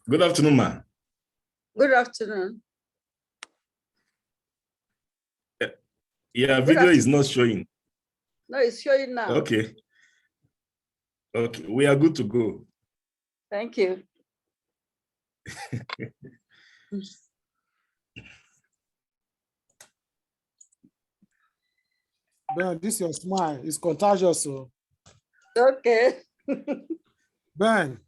Good afternoon, ma. Good afternoon. Yeah, video is not showing. No, it's showing now. Okay. Okay, we are good to go. Thank you. Ben, this your smile is contagious. So, Okay. Ben,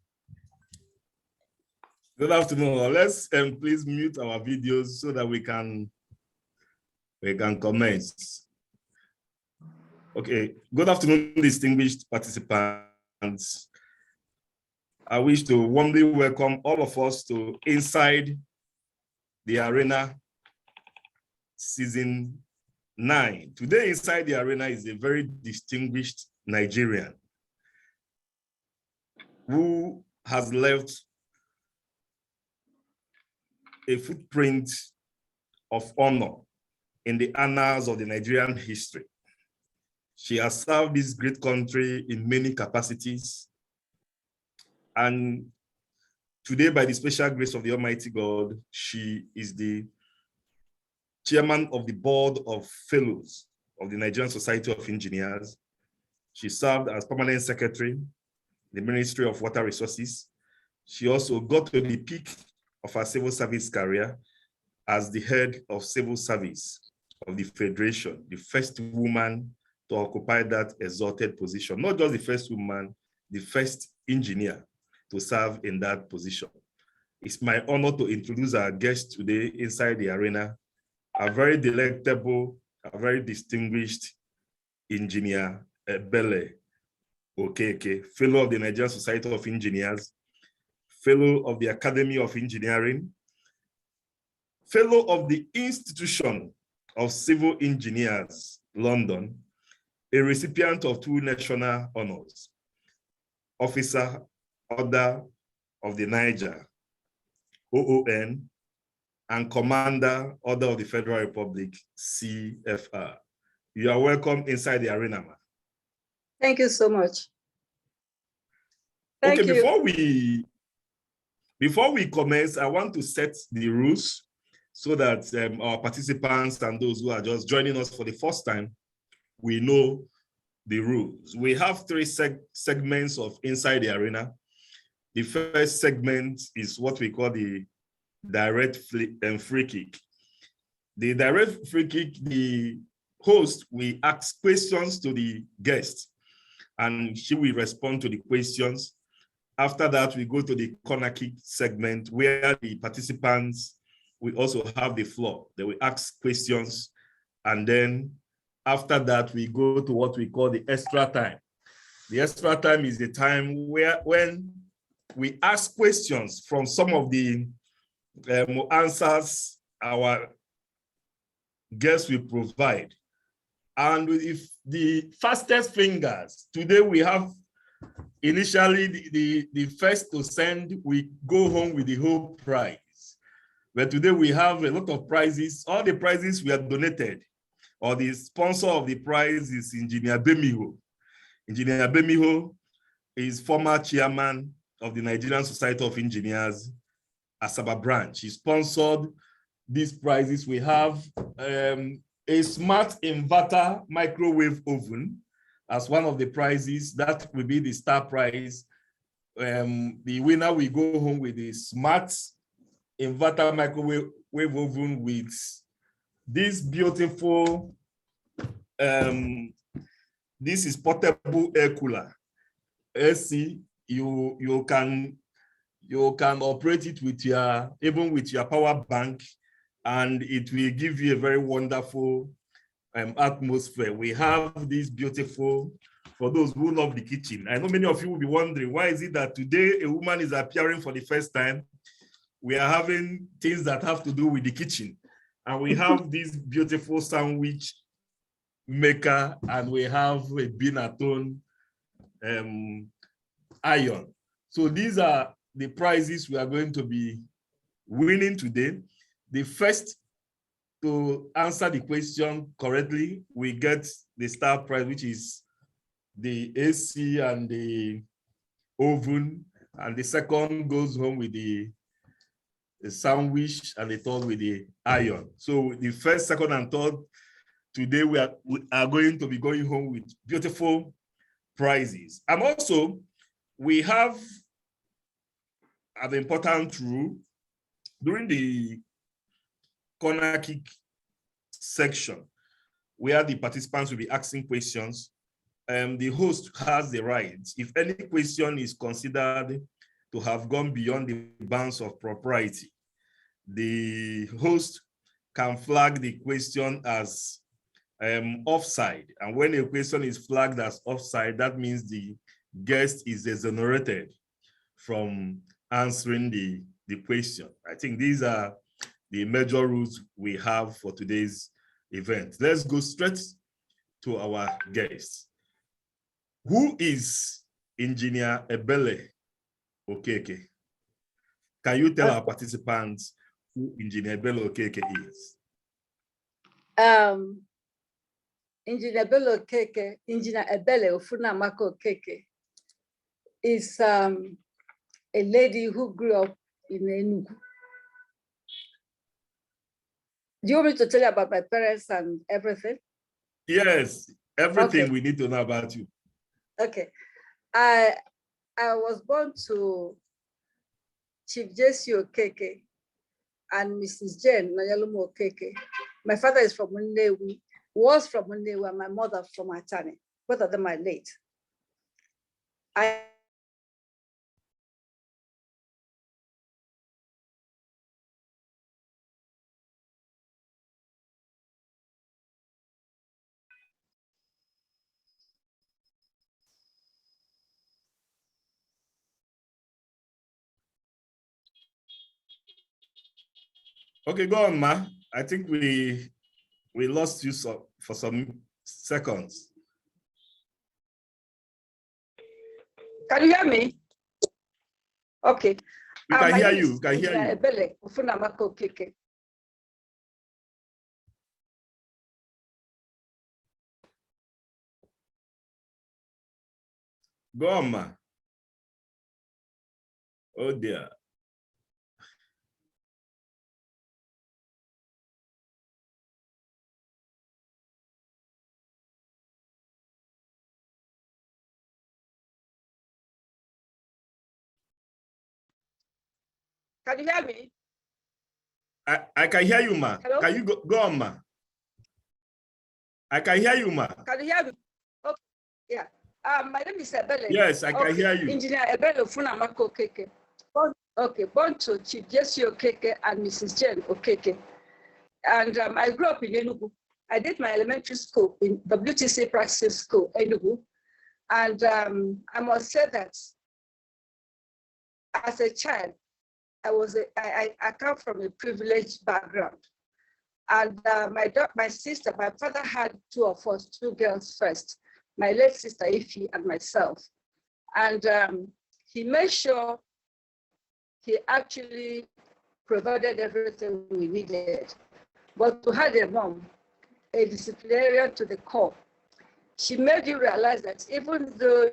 Good afternoon. Let's please mute our videos so that we can commence. Okay. Good afternoon, distinguished participants. I wish to warmly welcome all of us to Inside the Arena Season 9. Today, Inside the Arena is a very distinguished Nigerian who has left a footprint of honor in the annals of the Nigerian history. She has served this great country in many capacities. And today, by the special grace of the Almighty God, she is the chairman of the board of fellows of the Nigerian Society of Engineers. She served as permanent secretary in the Ministry of Water Resources. She also got to the peak of her civil service career as the head of civil service of the Federation, the first woman to occupy that exalted position. Not just the first woman, the first engineer to serve in that position. It's my honor to introduce our guest today inside the arena, a very delectable, a very distinguished engineer, Ebele Okeke, fellow of the Nigerian Society of Engineers, fellow of the Academy of Engineering, fellow of the Institution of Civil Engineers, London, a recipient of 2 national honors, Officer Order of the Niger, OON, and Commander Order of the Federal Republic, CFR. You are welcome inside the arena, ma. Thank you so much. Thank you. Before we commence, I want to set the rules so that our participants and those who are just joining us for the first time, we know the rules. We have 3 segments of Inside the Arena. The first segment is what we call the direct free kick. The direct free kick, the host will ask questions to the guest, and she will respond to the questions. After that, we go to the corner kick segment where the participants will also have the floor. They will ask questions, and then after that, we go to what we call the extra time. The extra time is the time when we ask questions from some of the answers our guests will provide. And if the fastest fingers, today we have initially the first to send, we go home with the whole prize. But today we have a lot of prizes. All the prizes we have donated, or the sponsor of the prize is Engineer Bemiho. Engineer Bemiho is former chairman of the Nigerian Society of Engineers, Asaba branch. He sponsored these prizes. We have a smart inverter microwave oven as one of the prizes. That will be the star prize. The winner will go home with the smart inverter microwave oven with this beautiful, this is portable air cooler. AC, you can operate it with even with your power bank, and it will give you a very wonderful atmosphere. We have this beautiful, for those who love the kitchen. I know many of you will be wondering, why is it that today a woman is appearing for the first time? We are having things that have to do with the kitchen. And we have this beautiful sandwich maker, and we have a Binatone iron. So these are the prizes we are going to be winning today. The first to answer the question correctly, we get the star prize, which is the AC and the oven, and the second goes home with the a sandwich, and a third with the iron. So the first, second, and third, today we are going to be going home with beautiful prizes. And also, we have an important rule during the corner kick section, where the participants will be asking questions. The host has the right, if any question is considered to have gone beyond the bounds of propriety, the host can flag the question as offside. And when a question is flagged as offside, that means the guest is exonerated from answering the question. I think these are the major rules we have for today's event. Let's go straight to our guest. Who is Engineer Ebele Okeke? Can you tell our participants who Engineer Ebele Okeke is? Engineer Ebele Okeke, Engineer Ebele Ofunamaka Okeke is a lady who grew up in Enugu. Do you want me to tell you about my parents and everything? Yes, everything Okay. we need to know about you. Okay. I was born to Chief Jesse Okeke and Mrs. Jane Nayalumo Okeke. My father is from Nnewi, was from Nnewi, and my mother from Atani. Both of them are late. Okay, go on, Ma. I think we lost you for some seconds. Can you hear me? Okay. We can hear you. We can hear you. Ebele Ofunamaka Okeke. Go on, Ma. Oh dear. Can you hear me? I can hear you, Ma. Hello? Can you go on, Ma? I can hear you, Ma. Can you hear me? Okay. Yeah. My name is Ebele. Yes, I can hear you. Engineer Ebele Ofunamaka Okeke. Born to Chief Jesse Okeke and Mrs. Jane Okeke. And I grew up in Enugu. I did my elementary school in WTC Practice School, Enugu. And I must say that as a child, I come from a privileged background. And my sister, my father had two of us, two girls first, my late sister Ify and myself. And he made sure he actually provided everything we needed. But to have a mom, a disciplinarian to the core, she made you realize that even though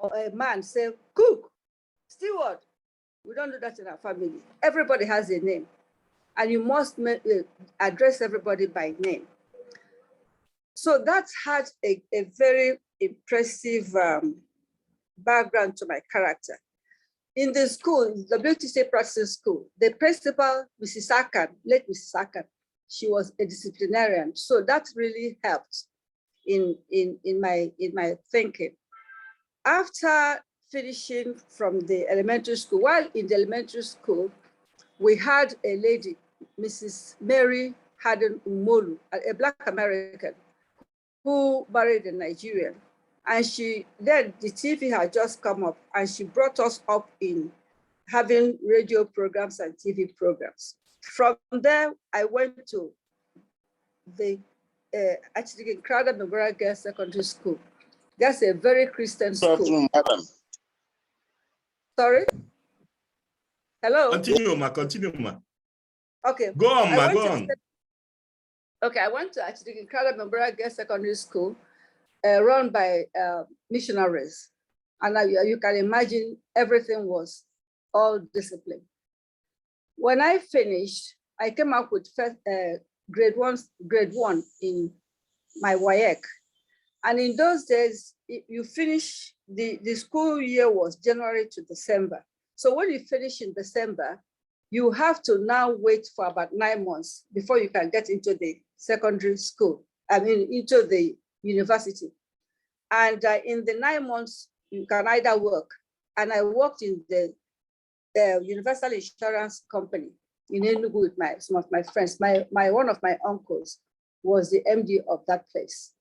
or a man say, cook, steward, we don't do that in our family. Everybody has a name, and you must address everybody by name. So that had a very impressive background to my character. In the school, the WTC Practice School, the principal, Mrs. Akan, late Mrs. Akan, she was a disciplinarian. So that really helped in my thinking. After finishing from the elementary school, while in the elementary school, we had a lady, Mrs. Mary Haden Umolu, a Black American, who married a Nigerian. And then the TV had just come up, and she brought us up in having radio programs and TV programs. From there, I went to the actually Crowder Memorial Girls Secondary School. That's a very Christian school. Madam. Sorry? Hello? Continue, Ma. Continue, Ma. Okay. Go on, Ma. Go on. Okay, I went to actually Crowder Memorial Girls Secondary School, run by missionaries. And you can imagine everything was all discipline. When I finished, I came up with first, grade one in my WAEC. And in those days, you finish, the school year was January to December. So when you finish in December, you have to now wait for about 9 months before you can get into the secondary school, into the university. And in the 9 months, you can either work. And I worked in the Universal Insurance Company in Enugu with some of my friends. One of my uncles was the MD of that place.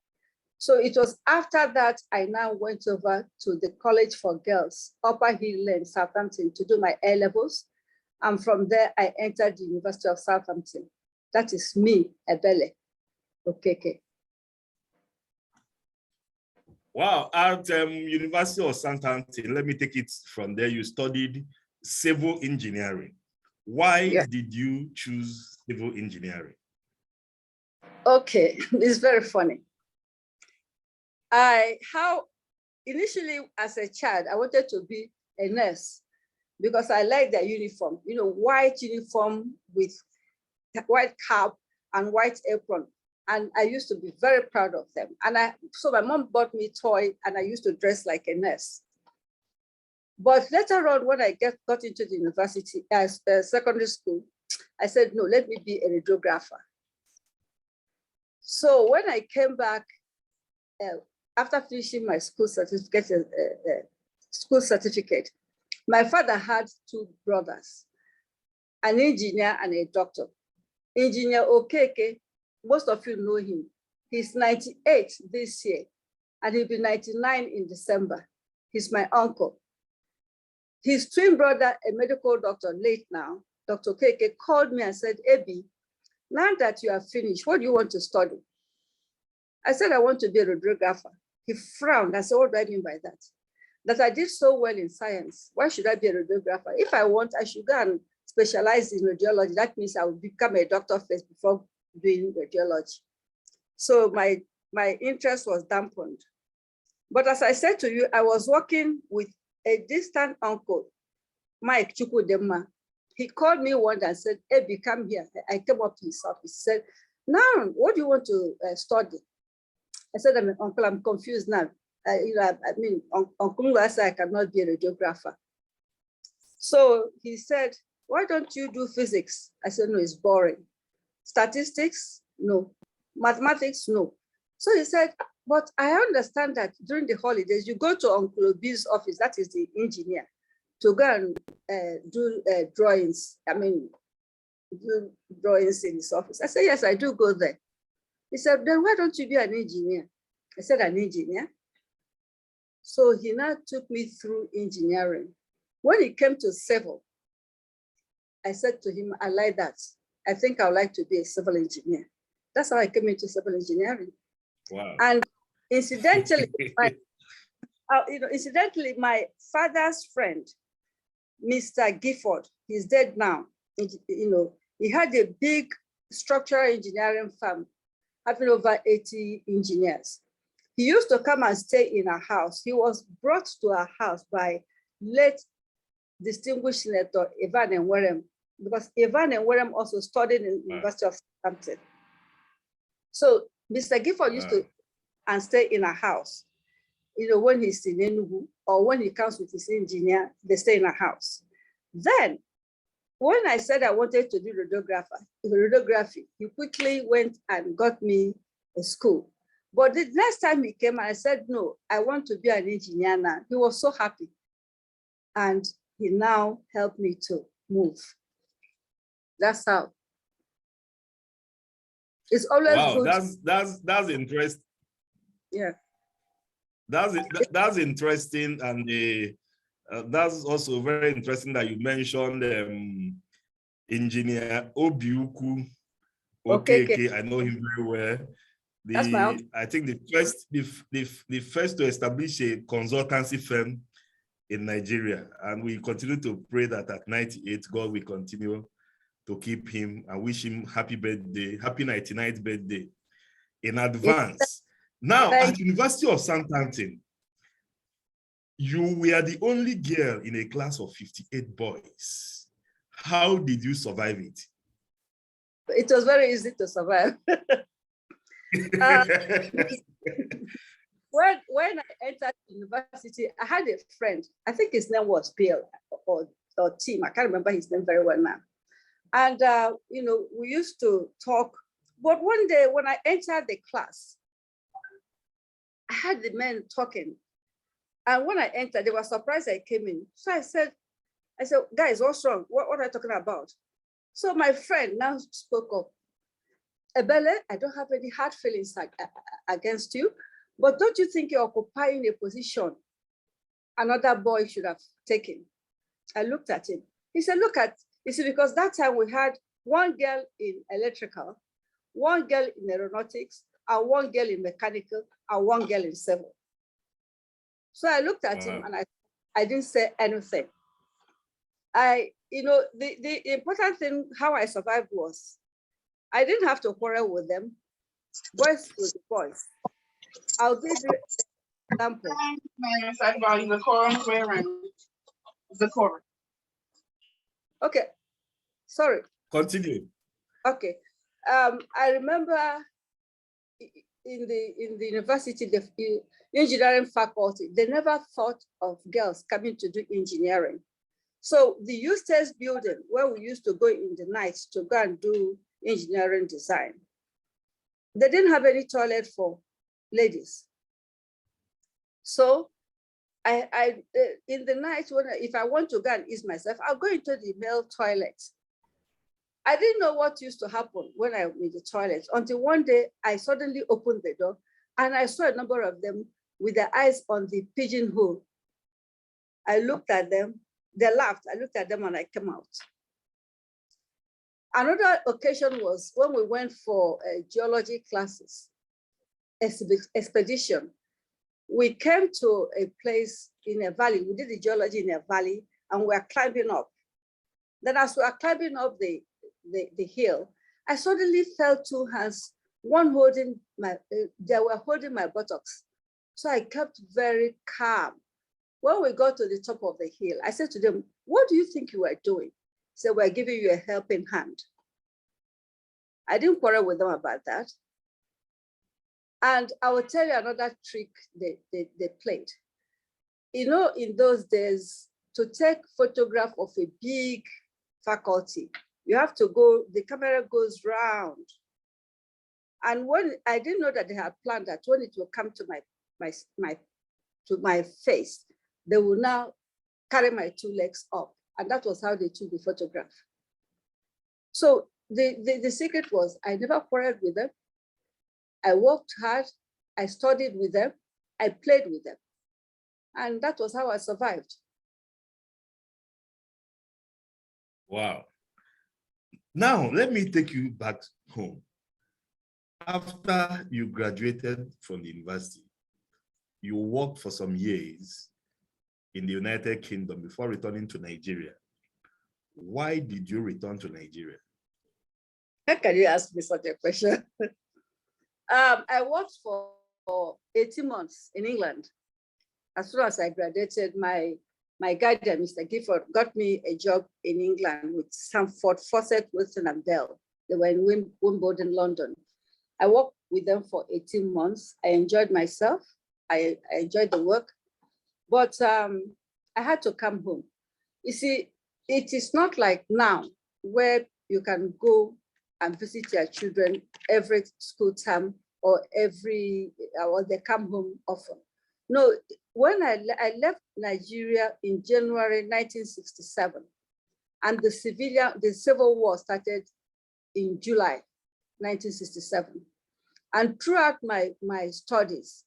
So it was after that I now went over to the College for Girls, Upper Hill Lane, Southampton, to do my A-levels. And from there, I entered the University of Southampton. That is me, Ebele Okeke. Wow, at University of Southampton, let me take it from there. You studied civil engineering. Why did you choose civil engineering? Okay, it's very funny. Initially as a child, I wanted to be a nurse because I like their uniform, white uniform with white cap and white apron. And I used to be very proud of them. So my mom bought me a toy and I used to dress like a nurse. But later on, when I got into the university, as secondary school, I said, no, let me be a radiographer. So when I came back, after finishing my school certificate, my father had 2 brothers, an engineer and a doctor. Engineer Okeke, most of you know him. He's 98 this year, and he'll be 99 in December. He's my uncle. His twin brother, a medical doctor, late now, Dr. Okeke, called me and said, Ebi, now that you are finished, what do you want to study? I said, I want to be a radiographer. He frowned. I said, what do I mean by that? That I did so well in science. Why should I be a radiographer? If I want, I should go and specialize in radiology. That means I will become a doctor first before doing radiology. So my interest was dampened. But as I said to you, I was working with a distant uncle, Mike Chukudema. He called me one day and said, Ebi, come here. I came up to his office. He said, now, what do you want to study? I said, Uncle, I'm confused now. Uncle said I cannot be a radiographer. So he said, why don't you do physics? I said, no, it's boring. Statistics? No. Mathematics? No. So he said, but I understand that during the holidays, you go to Uncle Obi's office, that is the engineer, to go and do drawings. Do drawings in his office. I said, yes, I do go there. He said, then why don't you be an engineer? I said, an engineer? So he now took me through engineering. When it came to civil, I said to him, I like that. I think I would like to be a civil engineer. That's how I came into civil engineering. Wow. And incidentally, my father's friend, Mr. Gifford, he's dead now. He had a big structural engineering firm, having over 80 engineers. He used to come and stay in our house. He was brought to our house by late distinguished senator Evan Enwerem, because Evan Enwerem also studied in the University of Southampton. So Mr. Gifford used to and stay in a house. When he's in Enugu or when he comes with his engineer, they stay in a house. Then, when I said I wanted to do radiography, he quickly went and got me a school. But the next time he came, I said, no, I want to be an engineer now. He was so happy. And he now helped me to move. That's how. It's always good. That's interesting. Yeah. That's interesting, and that's also very interesting that you mentioned engineer Obiuku. Okay. I know him very well. I think the first to establish a consultancy firm in Nigeria, and we continue to pray that at 98, God will continue to keep him and wish him happy birthday, happy 99th birthday in advance. Now, at University of Southampton, you were the only girl in a class of 58 boys. How did you survive it? It was very easy to survive. When I entered university, I had a friend. I think his name was Bill or Tim. I can't remember his name very well now. And you know, we used to talk. But one day when I entered the class, I had the men talking. And when I entered, they were surprised I came in. So I said, guys, what's wrong? What are you talking about? So my friend now spoke up. Ebele, I don't have any hard feelings against you, but don't you think you're occupying a position another boy should have taken? I looked at him. He said, you see, because that time we had one girl in electrical, one girl in aeronautics, and one girl in mechanical, and one girl in civil. So I looked at him and I didn't say anything. You know, the important thing, how I survived was, I didn't have to quarrel with them, boys with the boys. I'll give you an example. Okay, sorry. Continue. Okay, I remember in the university, the engineering faculty, they never thought of girls coming to do engineering. So the Eustace building, where we used to go in the night to go and do engineering design, they didn't have any toilet for ladies. So I in the night, if I want to go and ease myself, I'll go into the male toilet. I didn't know what used to happen when I was in the toilet until one day I suddenly opened the door and I saw a number of them with their eyes on the pigeonhole. I looked at them, they laughed. I looked at them and I came out. Another occasion was when we went for geology classes, expedition. We came to a place in a valley. We did the geology in a valley and we were climbing up. Then as we were climbing up the hill, I suddenly felt two hands, one holding they were holding my buttocks. So I kept very calm. When we got to the top of the hill, I said to them, what do you think you are doing? They said, we're giving you a helping hand. I didn't quarrel with them about that. And I will tell you another trick they played. You know, in those days, to take photograph of a big faculty, you have to go, the camera goes round. And when I didn't know that they had planned that when it will come to my face, they will now carry my two legs up. And that was how they took the photograph. So the secret was I never quarreled with them. I worked hard, I studied with them, I played with them. And that was how I survived. Wow. Now, let me take you back home. After you graduated from the university, you worked for some years in the United Kingdom before returning to Nigeria. Why did you return to Nigeria? How can you ask me such a question? I worked for 18 months in England. As soon as I graduated, my guardian, Mr. Gifford, got me a job in England with Sanford, Fawcett, Wilson and Bell. They were in Wimbledon, London. I worked with them for 18 months. I enjoyed myself. I enjoyed the work, but I had to come home. You see, it is not like now where you can go and visit your children every school term or or they come home often. No, when I left Nigeria in January 1967, and the Civil War started in July 1967. And throughout my studies,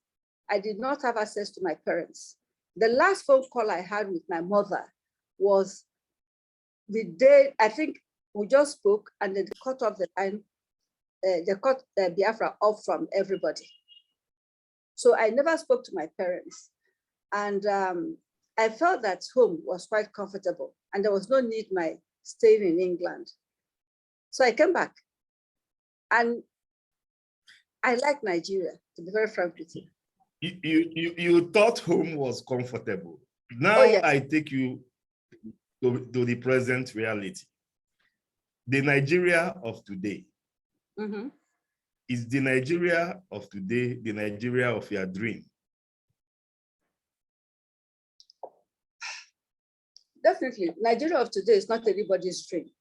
I did not have access to my parents. The last phone call I had with my mother was the day, I think we just spoke and they cut off the line, they cut Biafra off from everybody. So I never spoke to my parents. And I felt that home was quite comfortable and there was no need my staying in England. So I came back. And I like Nigeria, to be very frank with you. You thought home was comfortable. Now Oh, yeah. I take you to the present reality. The Nigeria of today is the Nigeria of today, the Nigeria of your dream. Definitely, Nigeria of today is not anybody's dream.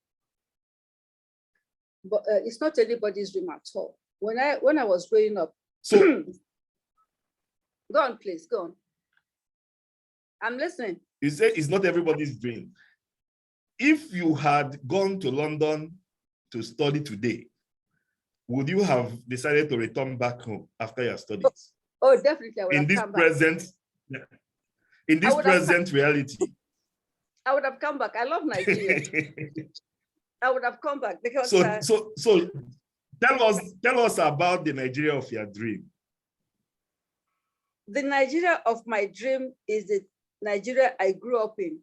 But it's not anybody's dream at all. When I was growing up, So go on, please, go on. I'm listening. you say it's not everybody's dream. If you had gone to London to study today, would you have decided to return back home after your studies? Oh, definitely, I would In have this come back. present reality. I would have come back. I love Nigeria. I would have come back because So tell us about the Nigeria of your dream. the Nigeria of my dream is the Nigeria I grew up in.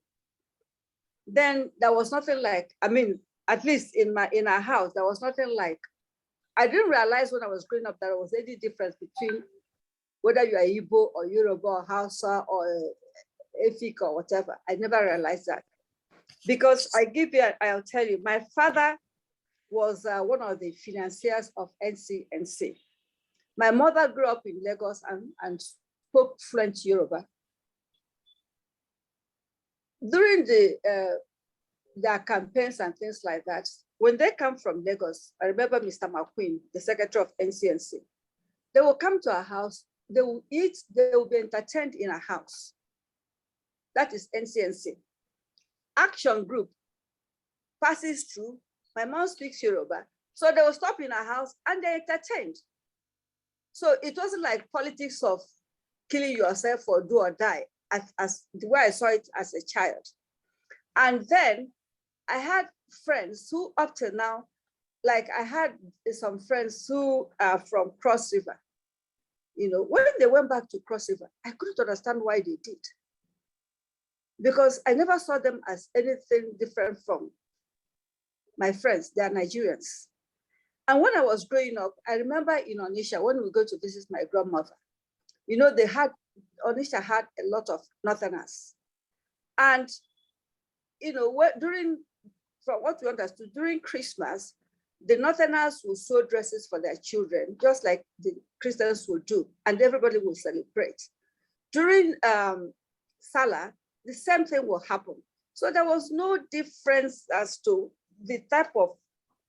Then there was nothing like, I mean, at least in our house, there was nothing like, I didn't realize when I was growing up that there was any difference between whether you are Igbo or Yoruba or Hausa or Efik or whatever. I never realized that. Because I'll tell you, my father was one of the financiers of NCNC. My mother grew up in Lagos and spoke fluent Yoruba. During their campaigns and things like that, when they come from Lagos, I remember Mr. McQueen, the secretary of NCNC, they will come to our house, they will eat, they will be entertained in our house. That is NCNC. Action group passes through, my mom speaks Yoruba, so they will stop in our house and they entertained. So it wasn't like politics of killing yourself or do or die, as the way I saw it as a child. And then I had friends who up to now, like I had some friends who are from Cross River. You know, when they went back to Cross River, I couldn't understand why they did. Because I never saw them as anything different from my friends. They are Nigerians. And when I was growing up, I remember in Onitsha, when we go to visit my grandmother, you know, Onitsha had a lot of Northerners. And, you know, from what we understood, during Christmas, the Northerners will sew dresses for their children, just like the Christians will do, and everybody will celebrate. During Salah, the same thing will happen. So there was no difference as to the type of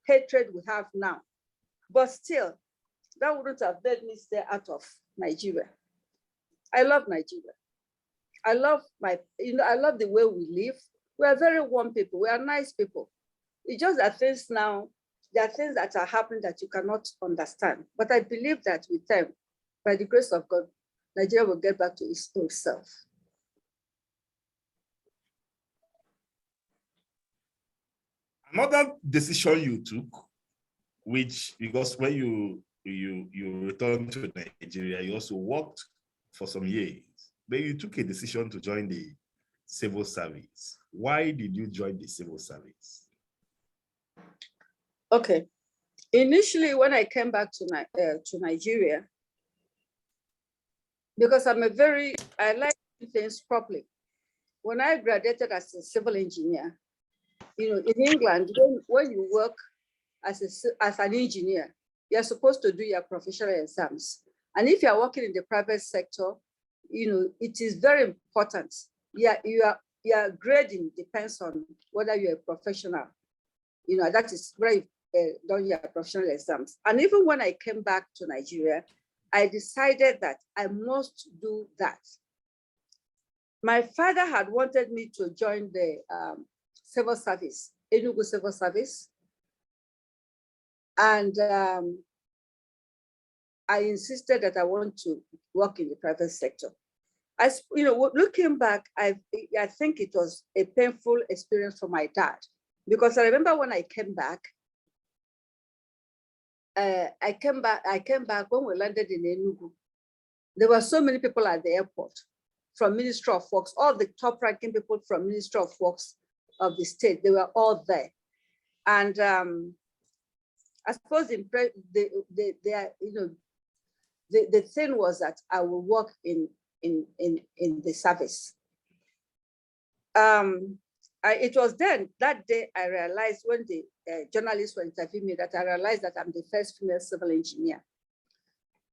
hatred we have now. But still, that wouldn't have made me stay out of Nigeria. I love Nigeria. I love I love the way we live. We are very warm people. We are nice people. It's just that things now, there are things that are happening that you cannot understand. But I believe that with time, by the grace of God, Nigeria will get back to its old self. Another decision you took, which because when you returned to Nigeria, you also worked for some years, but you took a decision to join the civil service. Why did you join the civil service? Okay. Initially, when I came back to Nigeria, because I like things properly. When I graduated as a civil engineer, you know, in England, when you work as an engineer, you're supposed to do your professional exams. And if you're working in the private sector, you know, it is very important. Your grading depends on whether you're a professional. You know, that is where you've done your professional exams. And even when I came back to Nigeria, I decided that I must do that. My father had wanted me to join the civil service, Enugu Civil Service. And I insisted that I want to work in the private sector. As you know, looking back, I think it was a painful experience for my dad, because I remember when I came back, I came back when we landed in Enugu. There were so many people at the airport from Ministry of Works, all the top ranking people from Ministry of Works of the state, they were all there. And I suppose the thing was that I will work in the service. It was then, that day, I realized when the journalists were interviewing me, that I realized that I'm the first female civil engineer.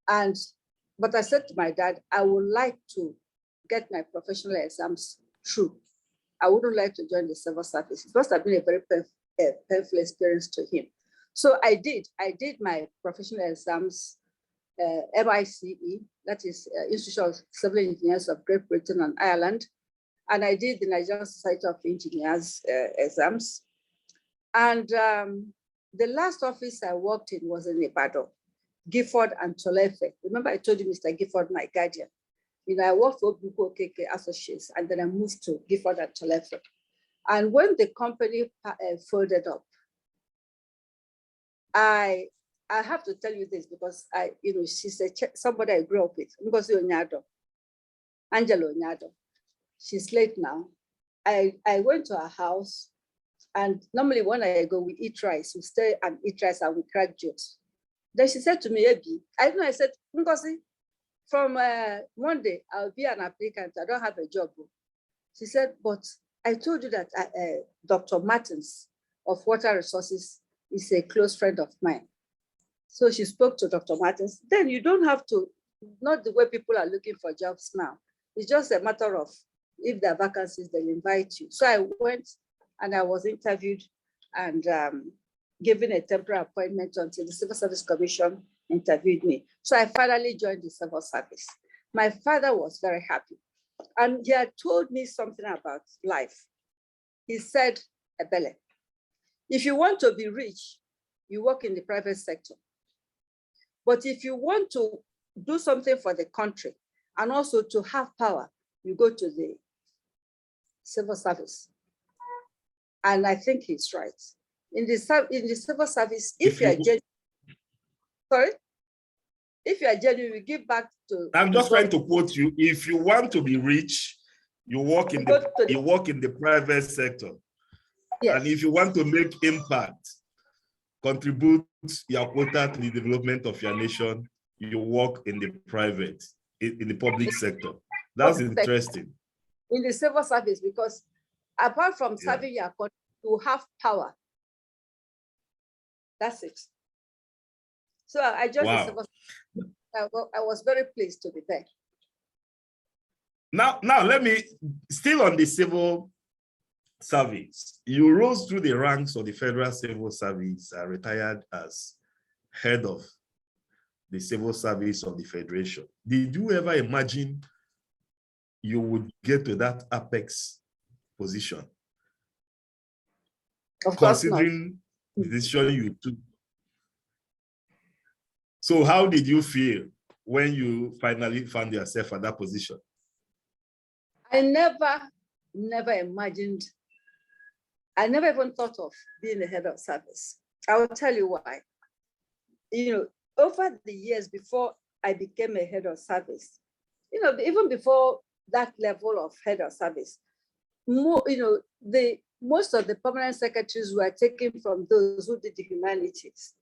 But I said to my dad, I would like to get my professional exams through. I wouldn't like to join the civil service. It must have been a very painful experience to him. So I did my professional exams, MICE, that is Institute of Civil Engineers of Great Britain and Ireland. And I did the Nigerian Society of Engineers exams. And the last office I worked in was in Ibadan, Gifford and Tolefe. Remember I told you Mr. Gifford, my guardian. I worked for Buko KK Associates, and then I moved to Gifford and Tolefe. And when the company folded up, I have to tell you this because she's somebody I grew up with, Ngozi Onyado, Angela Onyado. She's late now. I went to her house, and normally when I go, we eat rice. We stay and eat rice and we crack jokes. Then she said to me, Ebi, I said, Ngozi, from Monday, I'll be an applicant. I don't have a job. She said, but I told you that Dr. Martins of Water Resources is a close friend of mine. So she spoke to Dr. Martins. Then you don't have to, not the way people are looking for jobs now. It's just a matter of, if there are vacancies, they'll invite you. So I went and I was interviewed and given a temporary appointment until the Civil Service Commission interviewed me. So I finally joined the civil service. My father was very happy. And he had told me something about life. He said, Ebele, if you want to be rich, you work in the private sector. But if you want to do something for the country and also to have power, you go to the civil service. And I think he's right. In the civil service, if you are genuine, sorry? If you are genuine, you give back to. I'm just trying to quote you. If you want to be rich, you work in the private sector. Yes. And if you want to make impact, contribute your quota to the development of your nation, you work in the private, in the public sector. That's interesting. In the civil service, because apart from serving your country, you have power. That's it. So I joined the civil service. I was very pleased to be there. Now let me, still on the civil service, you rose through the ranks of the Federal Civil Service and retired as head of the Civil Service of the Federation. Did you ever imagine you would get to that apex position? Of course not. Considering the decision you took. So how did you feel when you finally found yourself at that position? I never imagined, I never even thought of being the head of service. I will tell you why. Over the years before I became a head of service, even before that level of head of service, most of the permanent secretaries were taken from those who did the humanities.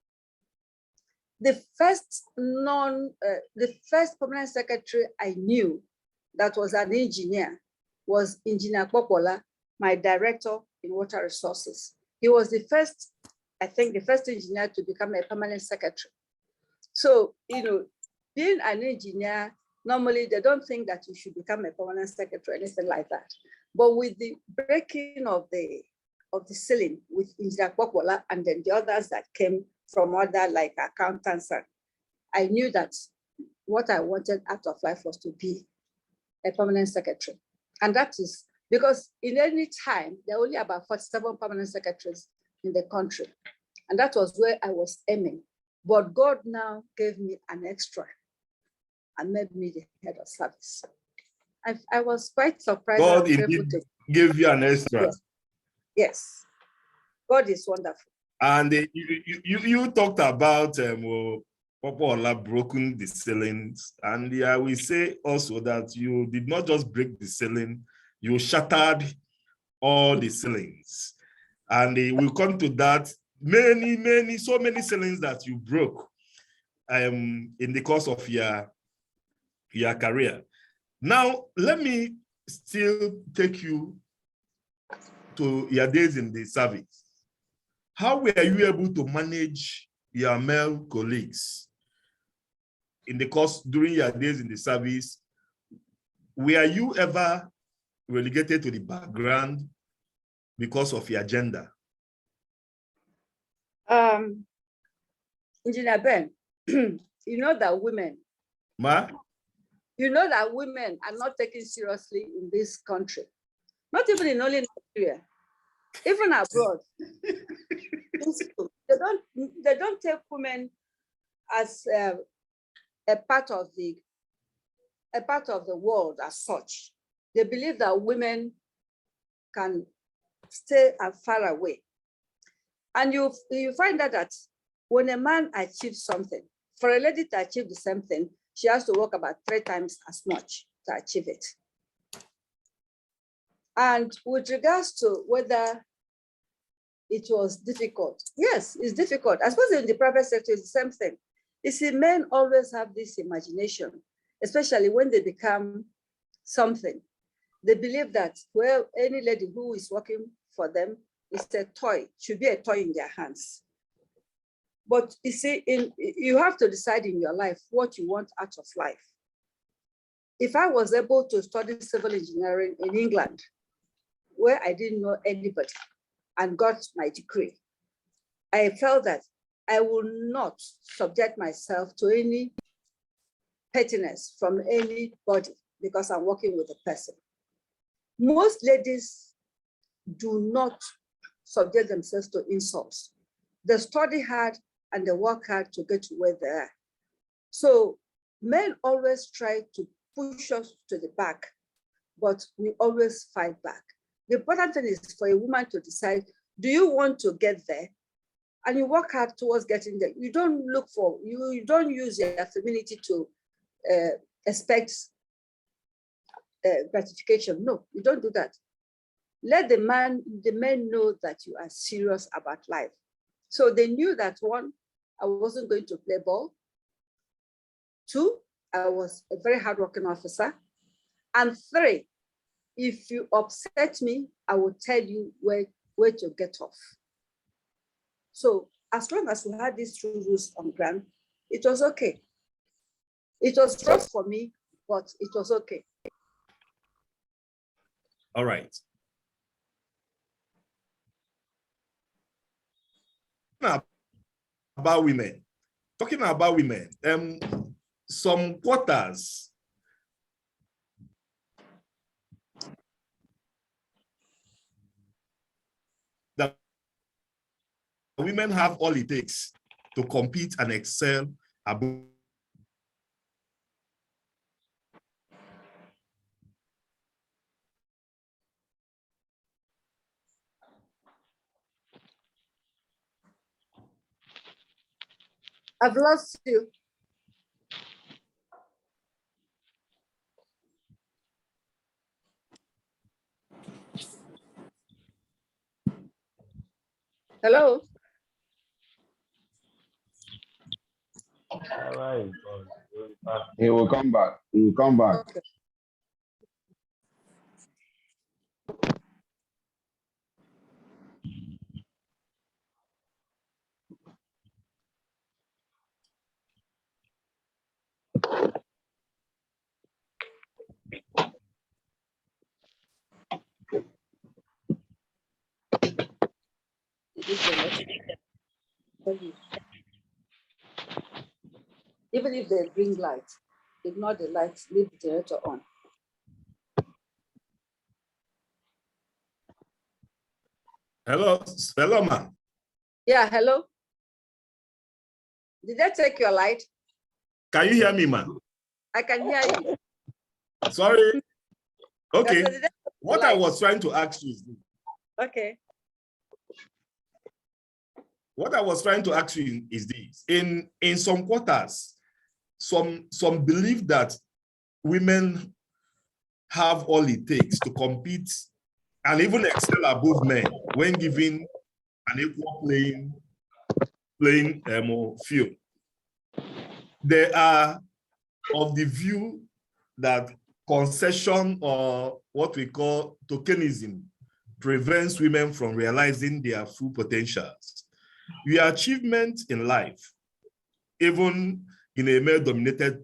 The first permanent secretary I knew that was an engineer was Engineer Popola, my director in water resources. He was the first engineer to become a permanent secretary. So, being an engineer, normally they don't think that you should become a permanent secretary or anything like that. But with the breaking of the ceiling with Engineer Popola and then the others that came from other like accountants, I knew that what I wanted out of life was to be a permanent secretary. And that is because in any time, there are only about 47 permanent secretaries in the country. And that was where I was aiming. But God now gave me an extra and made me the head of service. I was quite surprised. God indeed gave you an extra. Yes. God is wonderful. And you talked about Popola broken the ceilings. And I will say also that you did not just break the ceiling, you shattered all the ceilings. And we'll come to that. so many ceilings that you broke in the course of your career. Now, let me still take you to your days in the service. How were you able to manage your male colleagues in the course during your days in the service? Were you ever relegated to the background because of your gender? Engineer Ben, you know that women Ma? You know that women are not taken seriously in this country, not even in only Nigeria, even abroad. They don't take women as a part of the world as such. They believe that women can stay far away. And you find that when a man achieves something, for a lady to achieve the same thing, she has to work about 3 times as much to achieve it. And with regards to whether it was difficult, yes, it's difficult. I suppose in the private sector, it's the same thing. You see, men always have this imagination, especially when they become something. They believe that, well, any lady who is working for them is a toy, should be a toy in their hands. But you see, you have to decide in your life what you want out of life. If I was able to study civil engineering in England, where I didn't know anybody, and got my degree, I felt that I will not subject myself to any pettiness from anybody because I'm working with a person. Most ladies do not subject themselves to insults. They study hard and they work hard to get to where they are. So men always try to push us to the back, but we always fight back. The important thing is for a woman to decide, do you want to get there? And you work hard towards getting there. You don't look for, you don't use your femininity to expect gratification. No, you don't do that. Let the men know that you are serious about life. So they knew that 1, I wasn't going to play ball. 2, I was a very hardworking officer. And 3, if you upset me, I will tell you where to get off. So as long as we had these 2 rules on ground, it was okay. It was rough for me, but it was okay. All right. Now, talking about women, some quarters that women have all it takes to compete and excel above. I've lost you. Hello? All right. He will come back. He will come back. Okay. Even if they bring light, ignore the light, leave the generator on. Hello, ma. Yeah, hello? Did I take your light? Can you hear me, ma? I can hear you. Sorry. Okay. I said, What I was trying to ask you is this. okay. What I was trying to ask you is this. In some quarters, some believe that women have all it takes to compete and even excel above men when given an equal playing playing field. They are of the view that concession, or what we call tokenism, prevents women from realizing their full potentials. Your achievement in life, even in male-dominated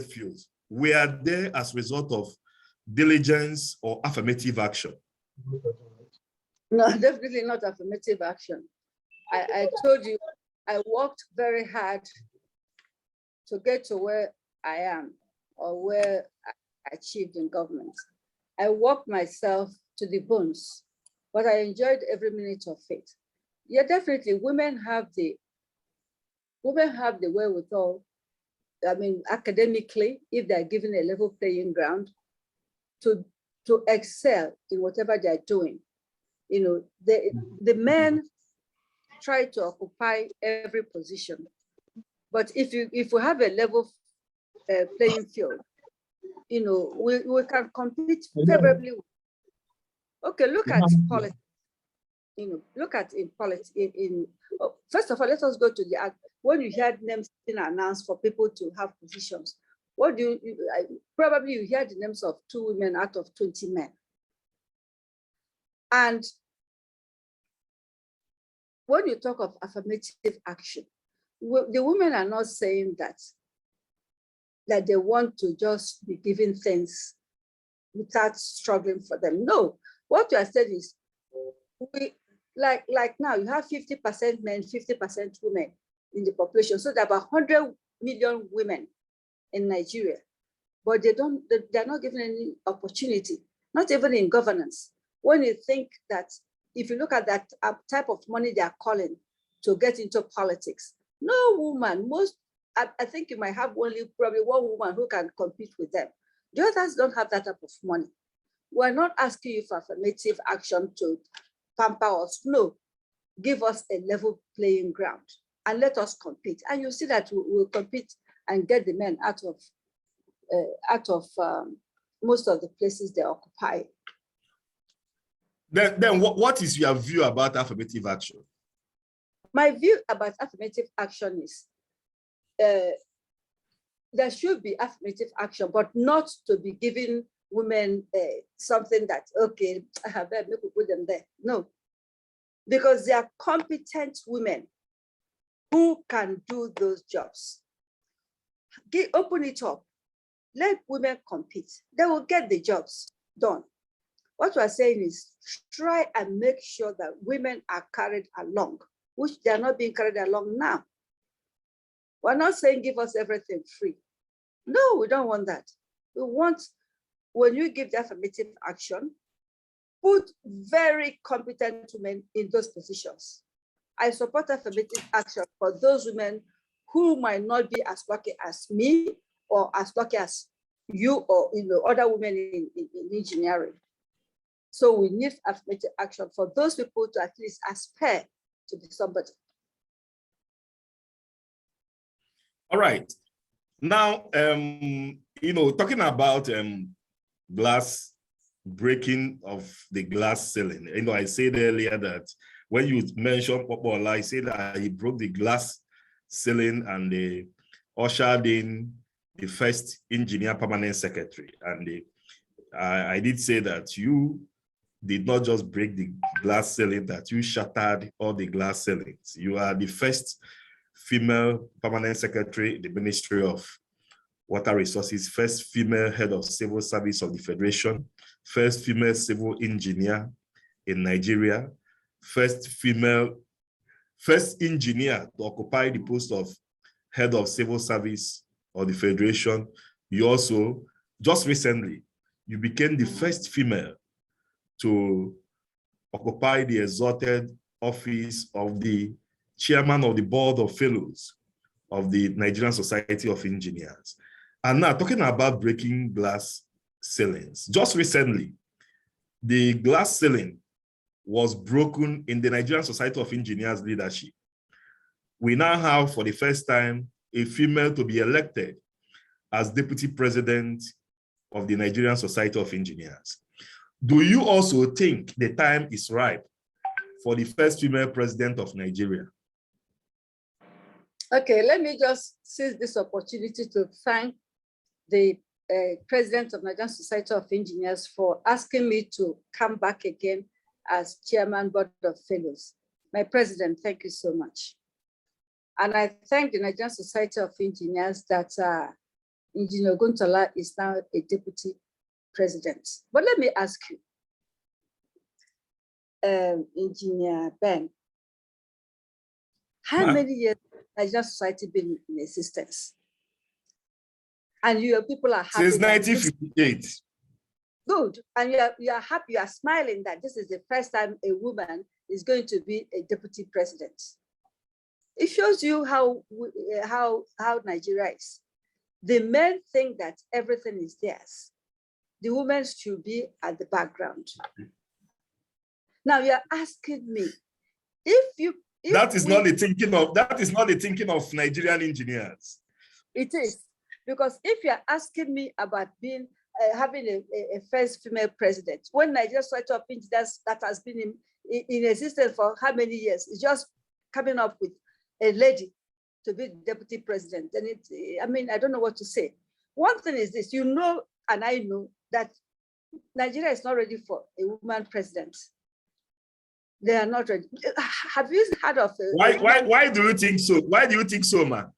fields, were there as a result of diligence or affirmative action? No, definitely not affirmative action. I told you, I worked very hard to get to where I am, or where I achieved in government. I worked myself to the bones, but I enjoyed every minute of it. Yeah, definitely, women have the wherewithal, I mean, academically, if they're given a level playing ground, to excel in whatever they're doing. You know, the men try to occupy every position, but if we have a level playing field, you know, we can compete favorably. Okay, look at politics. You know, look at in politics. First of all, let us go to the act. When you hear names being announced for people to have positions, what do you probably you hear the names of 2 women out of 20 men. And when you talk of affirmative action, the women are not saying that they want to just be given things without struggling for them. No, what you are saying is, like now you have 50% men, 50% women in the population. So there are about 100 million women in Nigeria, but they're not given any opportunity, not even in governance. When you think that, if you look at that type of money they are calling to get into politics, no woman, I think you might have only probably 1 woman who can compete with them. The others don't have that type of money. We're not asking you for affirmative action to pamper us. No, give us a level playing ground and let us compete. And you see that we'll compete and get the men out of most of the places they occupy. Then what is your view about affirmative action? My view about affirmative action is there should be affirmative action, but not to be giving women something that, okay, I have them, we could put them there. No, because they are competent women who can do those jobs. Open it up, let women compete. They will get the jobs done. What we're saying is try and make sure that women are carried along, which they are not being carried along now. We're not saying give us everything free. No, we don't want that. We want, when you give the affirmative action, put very competent women in those positions. I support affirmative action for those women who might not be as lucky as me, or as lucky as you, or other women in engineering. So we need affirmative action for those people to at least aspire to be somebody. All right. Now, talking about glass breaking of the glass ceiling. I said earlier that when you mentioned Popola, I said that he broke the glass ceiling and they ushered in the first engineer permanent secretary. And I did say that you did not just break the glass ceiling, that you shattered all the glass ceilings. You are the first female permanent secretary in the Ministry of Water Resources, first female head of civil service of the Federation, first female civil engineer in Nigeria, first engineer to occupy the post of head of civil service of the Federation. You also, just recently, you became the first female to occupy the exalted office of the chairman of the board of fellows of the Nigerian Society of Engineers. And now talking about breaking glass ceilings, just recently, the glass ceiling was broken in the Nigerian Society of Engineers leadership. We now have, for the first time, a female to be elected as deputy president of the Nigerian Society of Engineers. Do you also think the time is ripe for the first female president of Nigeria? Okay, let me just seize this opportunity to thank the President of Nigerian Society of Engineers for asking me to come back again as Chairman Board of Fellows. My President, thank you so much. And I thank the Nigerian Society of Engineers that Engineer Oguntola is now a Deputy President. But let me ask you, Engineer Ben, how many years has Nigerian Society been in existence? And your people are happy. Since 1958. Good. And you are happy, you are smiling that this is the first time a woman is going to be a deputy president. It shows you how Nigeria is. The men think that everything is theirs. The women should be at the background. Now you're asking me, that is not the thinking of Nigerian engineers. It is, because if you're asking me about being having a first female president, when Nigeria Society of Engineers that has been in existence for how many years, is just coming up with a lady to be deputy president, then I don't know what to say. One thing is this, you know, and I know that Nigeria is not ready for a woman president. They are not ready. Have you heard of why do you think so? Why do you think so, man?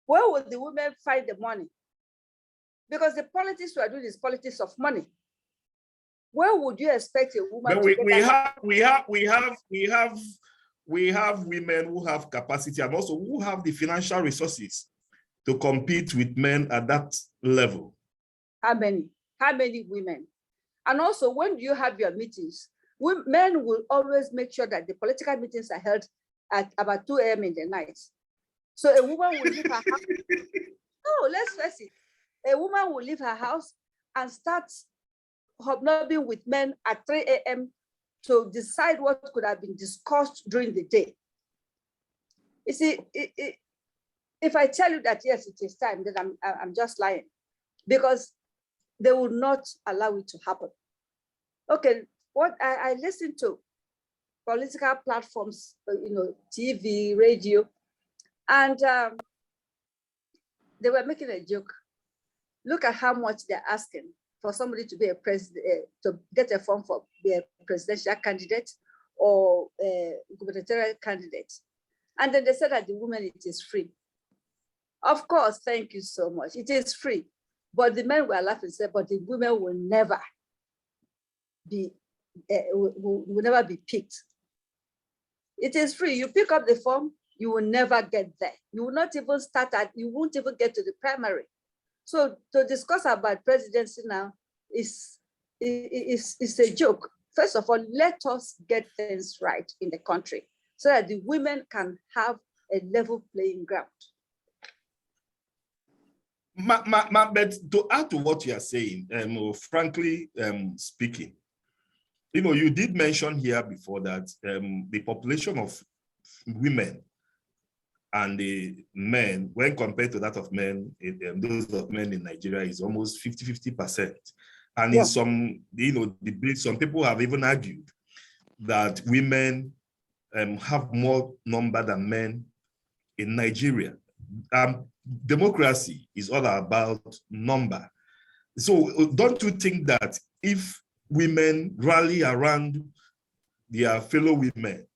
Where will the women find the money? Because the politics we are doing is politics of money. Where would you expect a woman? But we have women who have capacity and also who have the financial resources to compete with men at that level. How many? How many women? And also, when you have your meetings, men will always make sure that the political meetings are held at about 2 a.m. in the night. So a woman will leave her house. No, let's face it. A woman will leave her house and start hobnobbing with men at 3 a.m. to decide what could have been discussed during the day. You see, if I tell you that, yes, it is time, then I'm just lying, because they will not allow it to happen. Okay, what I listen to political platforms, TV, radio, and they were making a joke. Look at how much they're asking for somebody to be a president, to get a form for be a presidential candidate or a gubernatorial candidate. And then they said that the woman, it is free. Of course, thank you so much. It is free. But the men were laughing and said, but the women will never be picked. It is free. You pick up the form, you will never get there. You will not even you won't even get to the primary. So to discuss about presidency now is a joke. First of all, let us get things right in the country so that the women can have a level playing ground. But to add to what you are saying, frankly speaking, you did mention here before that the population of women and the men, when compared to that of men, those of men in Nigeria is almost 50%. And in some, debates, some people have even argued that women have more number than men in Nigeria. Democracy is all about number. So don't you think that if women rally around their fellow women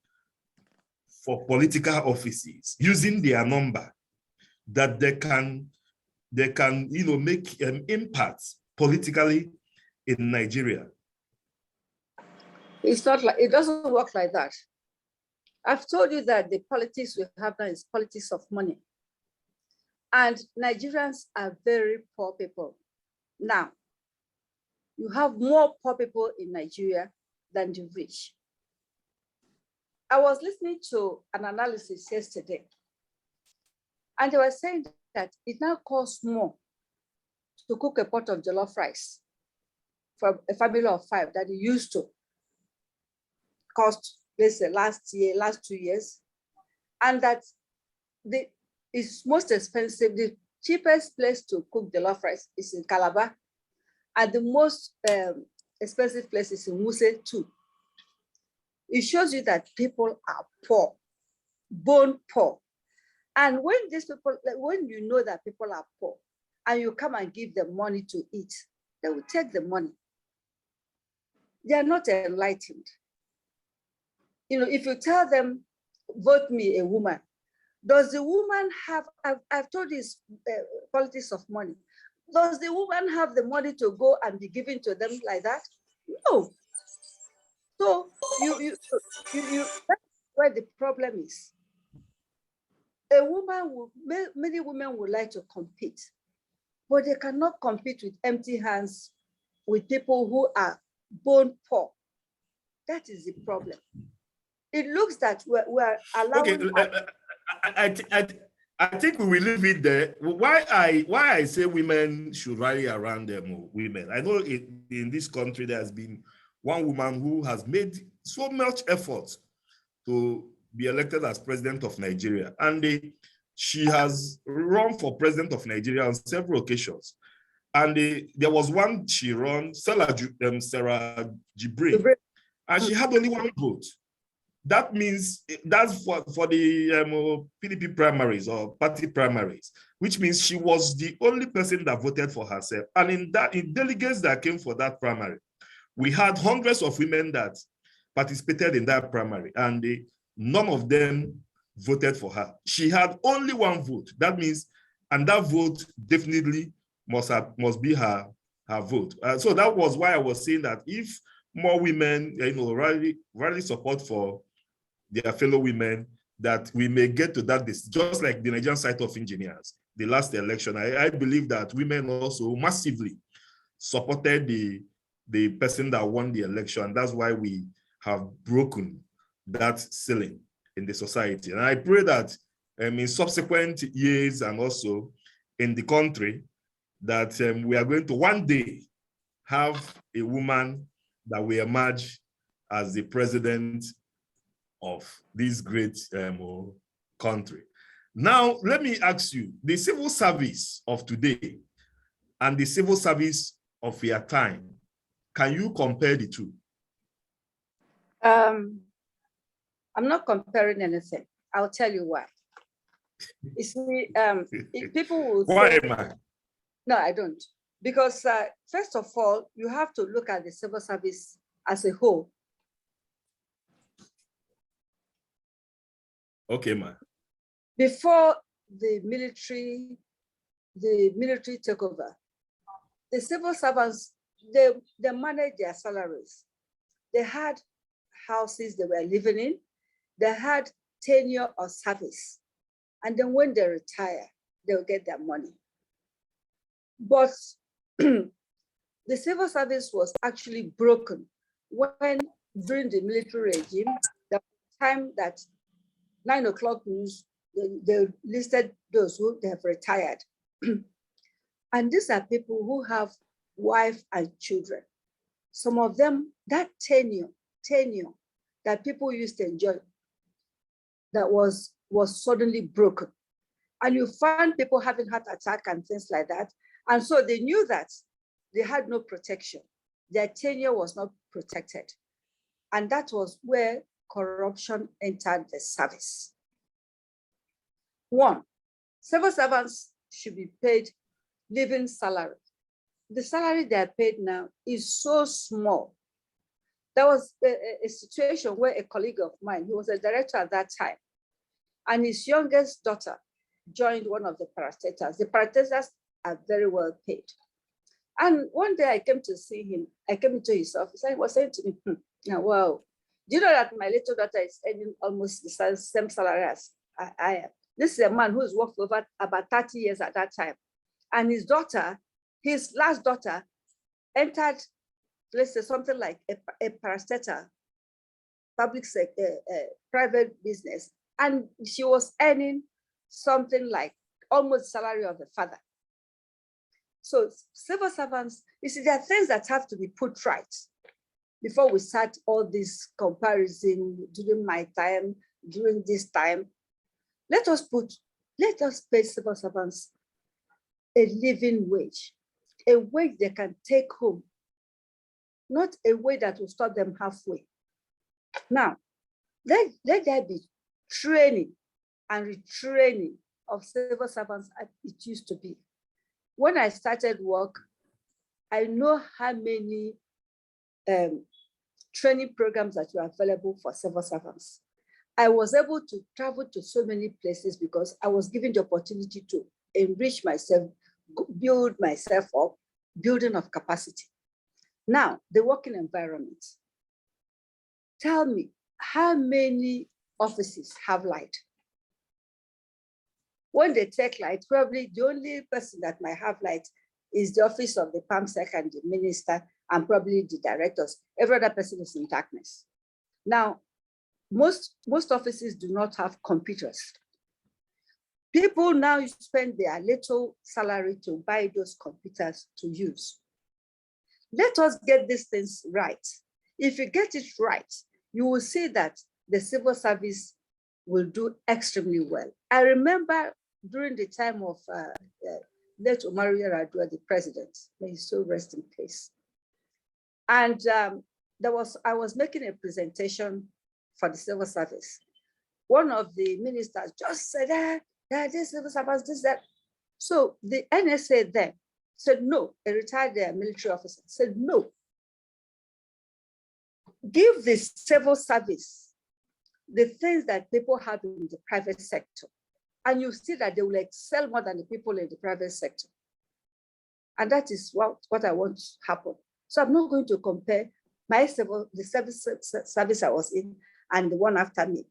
for political offices using their number, that they can make impact politically in Nigeria? It's not like, it doesn't work like that. I've told you that the politics we have now is politics of money. And Nigerians are very poor people. Now, you have more poor people in Nigeria than the rich. I was listening to an analysis yesterday, and they were saying that it now costs more to cook a pot of jollof rice for a family of 5 than it used to cost, let's say, last 2 years, and that it's most expensive. The cheapest place to cook jollof rice is in Calabar, and the most expensive place is in Wuse too. It shows you that people are poor, bone poor. And when these people, like when you know that people are poor and you come and give them money to eat, they will take the money. They are not enlightened. You know, if you tell them, vote me a woman, does the woman have, I've told this politics of money, does the woman have the money to go and be given to them like that? No. So that's where the problem is. A woman will, many women would like to compete, but they cannot compete with empty hands with people who are bone poor. That is the problem. It looks that we're allowing. Okay, I think we will leave it there. Why I say women should rally around them, women. I know in this country there has been one woman who has made so much effort to be elected as president of Nigeria, and she has run for president of Nigeria on several occasions. And there was one she ran, Sarah Jibrin, and she had only one vote. That means that's for the PDP primaries or party primaries, which means she was the only person that voted for herself. And in delegates that came for that primary, we had hundreds of women that participated in that primary, and none of them voted for her. She had only one vote. That means, and that vote definitely must be her vote. So that was why I was saying that if more women, rally support for their fellow women, that we may get to that, just like the Nigerian Society of Engineers, the last election. I believe that women also massively supported the person that won the election. That's why we have broken that ceiling in the society. And I pray that in subsequent years and also in the country, that we are going to one day have a woman that will emerge as the president of this great country. Now, let me ask you, the civil service of today and the civil service of your time, can you compare the two? I'm not comparing anything. I'll tell you why. You see, people will Why say, am I? no, I don't. Because first of all, you have to look at the civil service as a whole. Okay, ma. Before the military took over, the civil servants, they managed their salaries. They had houses they were living in. They had tenure of service. And then when they retire, they'll get their money. But the civil service was actually broken when, during the military regime, the time that 9 o'clock news, they listed those who they have retired. And these are people who have wife and children. Some of them, that tenure that people used to enjoy, that was suddenly broken. And you find people having heart attack and things like that. And so they knew that they had no protection. Their tenure was not protected. And that was where corruption entered the service. One, civil servants should be paid living salary. The salary they are paid now is so small. There was a situation where a colleague of mine, he was a director at that time, and his youngest daughter joined one of the parastatals. The parastatals are very well paid. And one day I came to see him, I came into his office, and he was saying to me, wow, do you know that my little daughter is earning almost the same salary as I am? This is a man who's worked for about 30 years at that time. And his daughter, his last daughter, entered, let's say something like a parastatal, public sector, private business. And she was earning something like almost the salary of the father. So civil servants, you see, there are things that have to be put right before we start all this comparison during my time, during this time. Let us pay civil servants a living wage, a wage they can take home, not a wage that will stop them halfway. Now, let there be training and retraining of civil servants as it used to be. When I started work, I know how many training programs that were available for civil servants. I was able to travel to so many places because I was given the opportunity to enrich myself, build myself up, building of capacity. Now, the working environment. Tell me, how many offices have light? When they take light, probably the only person that might have light is the office of the PAMSEC and the minister and probably the directors. Every other person is in darkness. Now, most offices do not have computers. People now spend their little salary to buy those computers to use. Let us get these things right. If you get it right, you will see that the civil service will do extremely well. I remember during the time of late Umaru Yar'Adua, the president, may he so rest in peace. And I was making a presentation for the civil service. One of the ministers just said, this civil service, this, that. So the NSA then said no, a retired military officer said no. Give the civil service the things that people have in the private sector, and you see that they will excel more than the people in the private sector. And that is what I want to happen. So I'm not going to compare the service I was in and the one after me.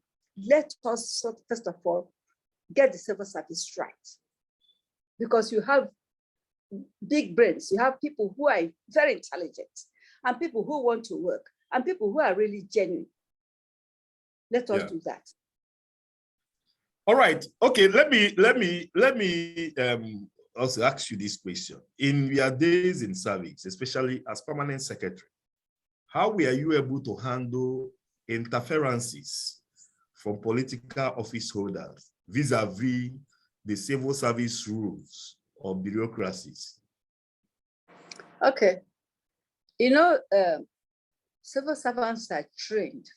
Let us, first of all, get the civil service right. Because you have big brains, you have people who are very intelligent, and people who want to work, and people who are really genuine. Let us do that. All right. Okay. Let me also ask you this question. In your days in service, especially as permanent secretary, how were you able to handle interferences from political office holders vis-a-vis the civil service rules or bureaucracies? Okay. Civil servants are trained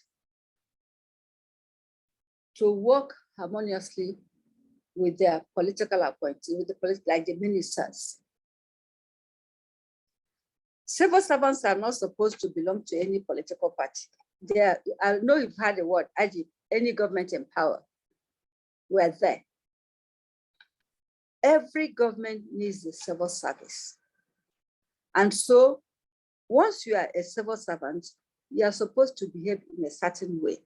to work harmoniously with their political appointees, like the ministers. Civil servants are not supposed to belong to any political party. I know you've heard the word, any government in power. We're there. Every government needs a civil service. And so once you are a civil servant, you are supposed to behave in a certain way.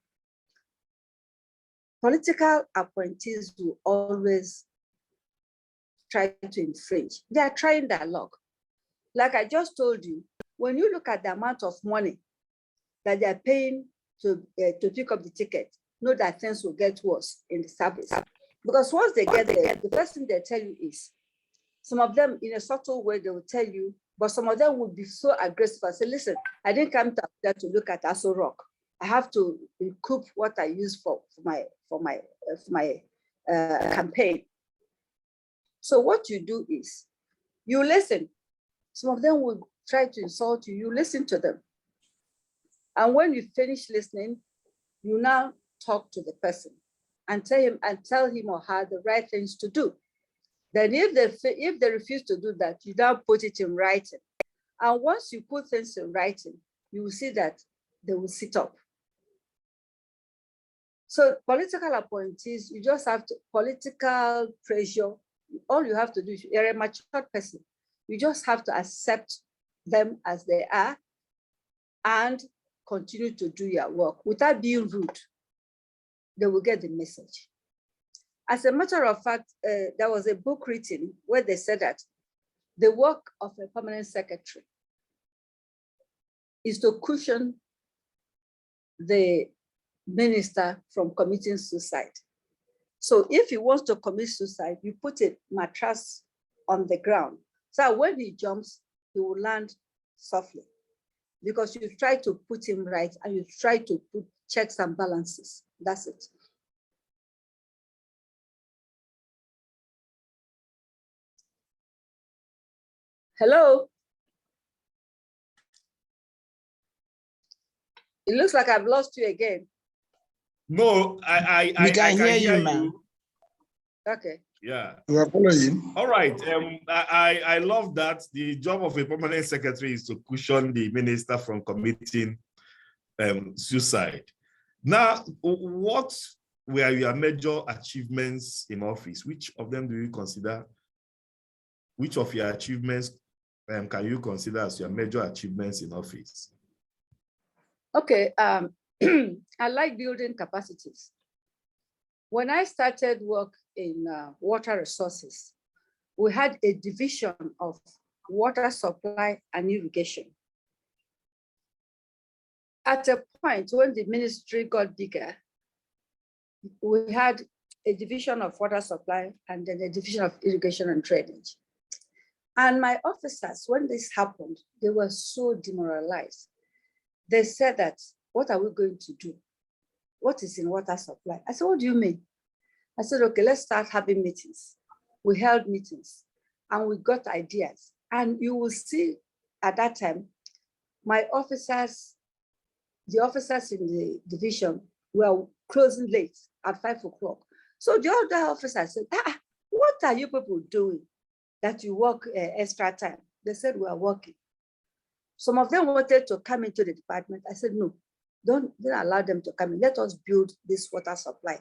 Political appointees will always try to infringe. They are trying their luck. Like I just told you, when you look at the amount of money that they are paying to pick up the ticket, know that things will get worse in the service. Because once they get there, the first thing they tell you is, some of them in a subtle way, they will tell you, but some of them will be so aggressive and say, listen, I didn't come to look at Aso Rock. I have to recoup what I use for my campaign. So what you do is, you listen. Some of them will try to insult you. You listen to them. And when you finish listening, you now talk to the person and tell him or her the right things to do. Then if they refuse to do that, you now put it in writing. And once you put things in writing, you will see that they will sit up. So political appointees, you just have to, political pressure, all you have to do, you're a mature person, you just have to accept them as they are and continue to do your work without being rude. They will get the message. As a matter of fact, there was a book written where they said that the work of a permanent secretary is to cushion the minister from committing suicide. So if he wants to commit suicide, you put a mattress on the ground. So when he jumps, he will land softly, because you try to put him right and you try to put checks and balances. That's it. Hello? It looks like I've lost you again. No, I can hear you, ma'am. Okay. Yeah. We are following. All right. I love that the job of a permanent secretary is to cushion the minister from committing suicide. Now, what were your major achievements in office? Which of them do you consider? Which of your achievements can you consider as your major achievements in office? Okay. I like building capacities. When I started work in water resources, we had a division of water supply and irrigation. At a point when the ministry got bigger, we had a division of water supply and then a division of irrigation and drainage. And my officers, when this happened, they were so demoralized. They said that, what are we going to do? What is in water supply? I said, what do you mean? I said, okay, let's start having meetings. We held meetings and we got ideas. And you will see at that time, my officers, the officers in the division were closing late at 5 o'clock. So the other officers said, what are you people doing that you work extra time? They said, we are working. Some of them wanted to come into the department. I said, no, don't allow them to come in. Let us build this water supply.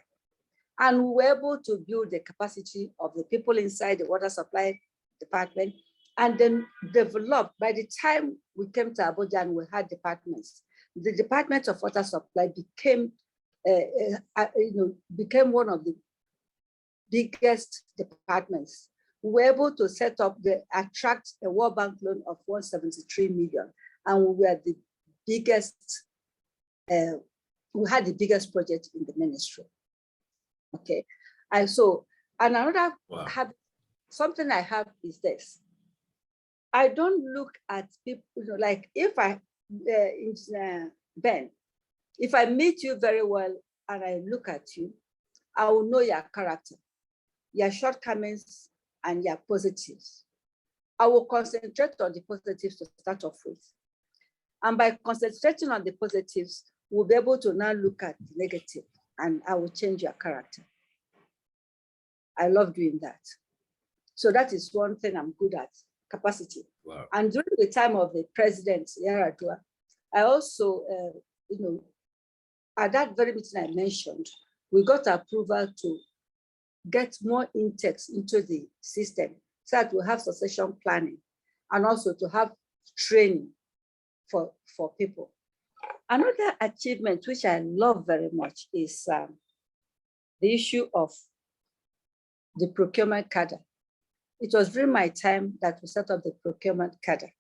And we were able to build the capacity of the people inside the water supply department and then develop. By the time we came to Abuja and we had departments, the Department of Water Supply became, became one of the biggest departments. We were able to set up, attract a World Bank loan of 173 million. And we were the biggest, we had the biggest project in the ministry. Okay. And so, and another something I have is this. I don't look at people, like if Ben, if I meet you very well and I look at you, I will know your character, your shortcomings, and your positives. I will concentrate on the positives to start off with. And by concentrating on the positives, we'll be able to now look at the negative and I will change your character. I love doing that. So that is one thing I'm good at, capacity. Wow. And during the time of the president, Yar'Adua, I also, at that very meeting I mentioned, we got approval to get more intakes into the system so that we have succession planning and also to have training for people. Another achievement, which I love very much, is the issue of the procurement cadre. It was during my time that we set up the procurement cadre.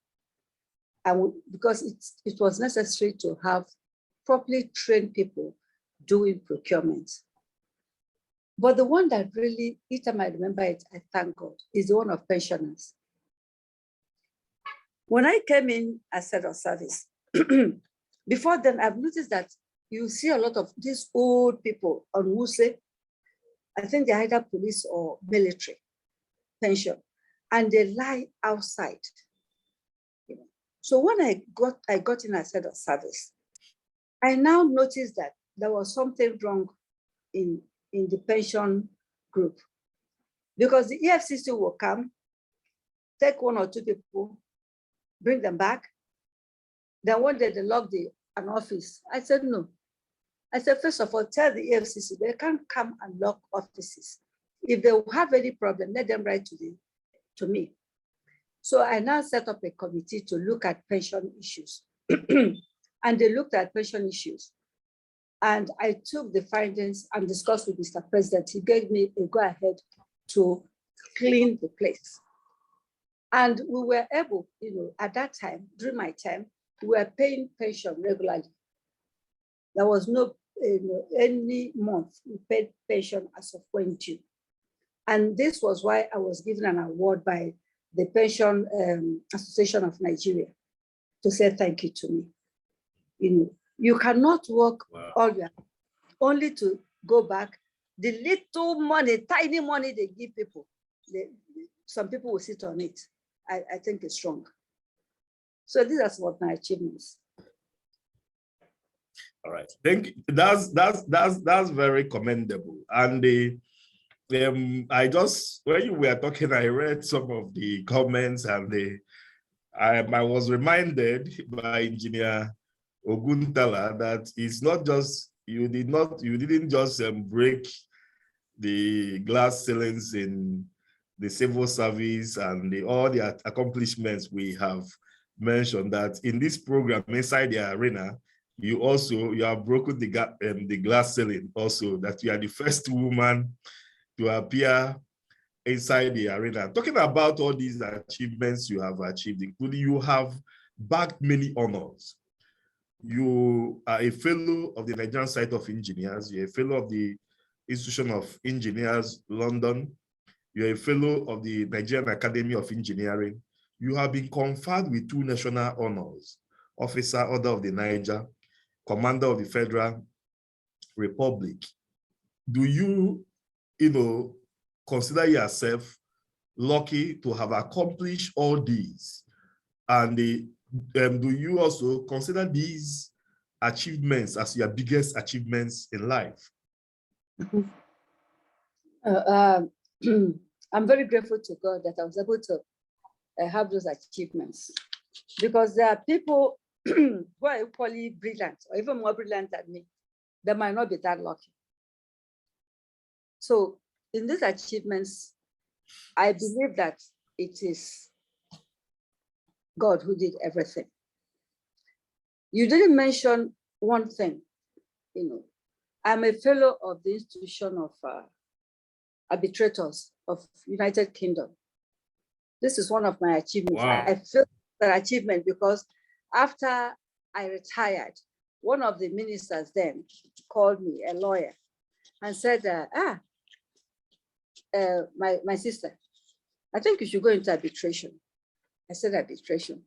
And because it was necessary to have properly trained people doing procurement. But the one that really, each time I remember it, I thank God, is the one of pensioners. When I came in as head of service, before then, I've noticed that you see a lot of these old people on Wuse. I think they're either police or military pension, and they lie outside. So when I got in as head of service, I now noticed that there was something wrong in the pension group, because the EFCC will come, take 1 or 2 people, bring them back. Then one day they lock an office. I said, no. I said, first of all, tell the EFCC they can't come and lock offices. If they have any problem, let them write to me. So I now set up a committee to look at pension issues. And they looked at pension issues. And I took the findings and discussed with Mr. President. He gave me a go-ahead to clean the place. And we were able, at that time, during my time, we were paying pension regularly. There was no, any month we paid pension as of when due. And this was why I was given an award by the Pension Association of Nigeria to say thank you to me. You cannot work all your, only to go back. The little money, tiny money they give people, some people will sit on it. I think it's strong. So these are some of my achievements. All right, thank you. That's very commendable. And I just, when you were talking, I read some of the comments and I was reminded by Engineer Oguntala that it's not just, you didn't just break the glass ceilings in the civil service and all the accomplishments we have mentioned, that in this program inside the arena, you have broken the glass ceiling also, that you are the first woman to appear inside the arena. Talking about all these achievements you have achieved, including you have bagged many honors. You are a fellow of the Nigerian Society of Engineers. You're a fellow of the Institution of Engineers, London. You're a fellow of the Nigerian Academy of Engineering. You have been conferred with 2 national honors: Officer Order of the Niger, Commander of the Federal Republic. Do you, consider yourself lucky to have accomplished all these? And do you also consider these achievements as your biggest achievements in life? I'm very grateful to God that I was able to have those achievements, because there are people who are equally brilliant or even more brilliant than me that might not be that lucky. So in these achievements, I believe that it is God who did everything. You didn't mention one thing, I'm a fellow of the Institution of Arbitrators of United Kingdom. This is one of my achievements. Wow. I feel that achievement because after I retired, one of the ministers then called me, a lawyer, and said, my sister, I think you should go into arbitration. I said, arbitration.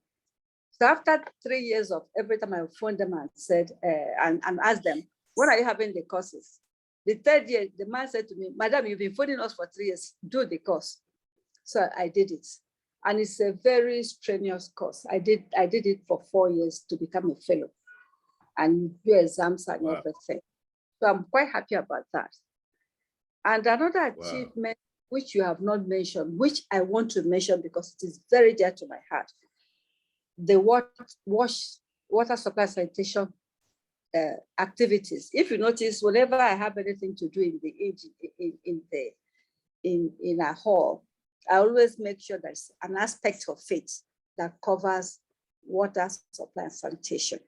So after 3 years of every time I phoned them and said, and asked them, when are you having the courses? The 3rd year, the man said to me, Madam, you've been phoning us for 3 years, do the course. So I did it. And it's a very strenuous course. I did it for 4 years to become a fellow and do exams and everything. So I'm quite happy about that. And another achievement, which you have not mentioned, which I want to mention because it is very dear to my heart, the water supply sanitation activities. If you notice, whenever I have anything to do in a hall, I always make sure there's an aspect of it that covers water supply and sanitation.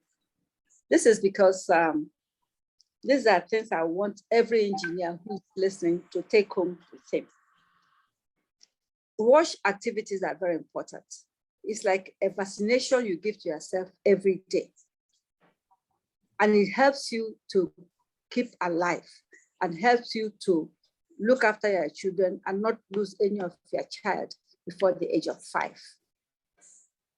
This is because these are things I want every engineer who's listening to take home with him. Wash activities are very important. It's like a vaccination you give to yourself every day. And it helps you to keep alive and helps you to look after your children and not lose any of your child before the age of 5.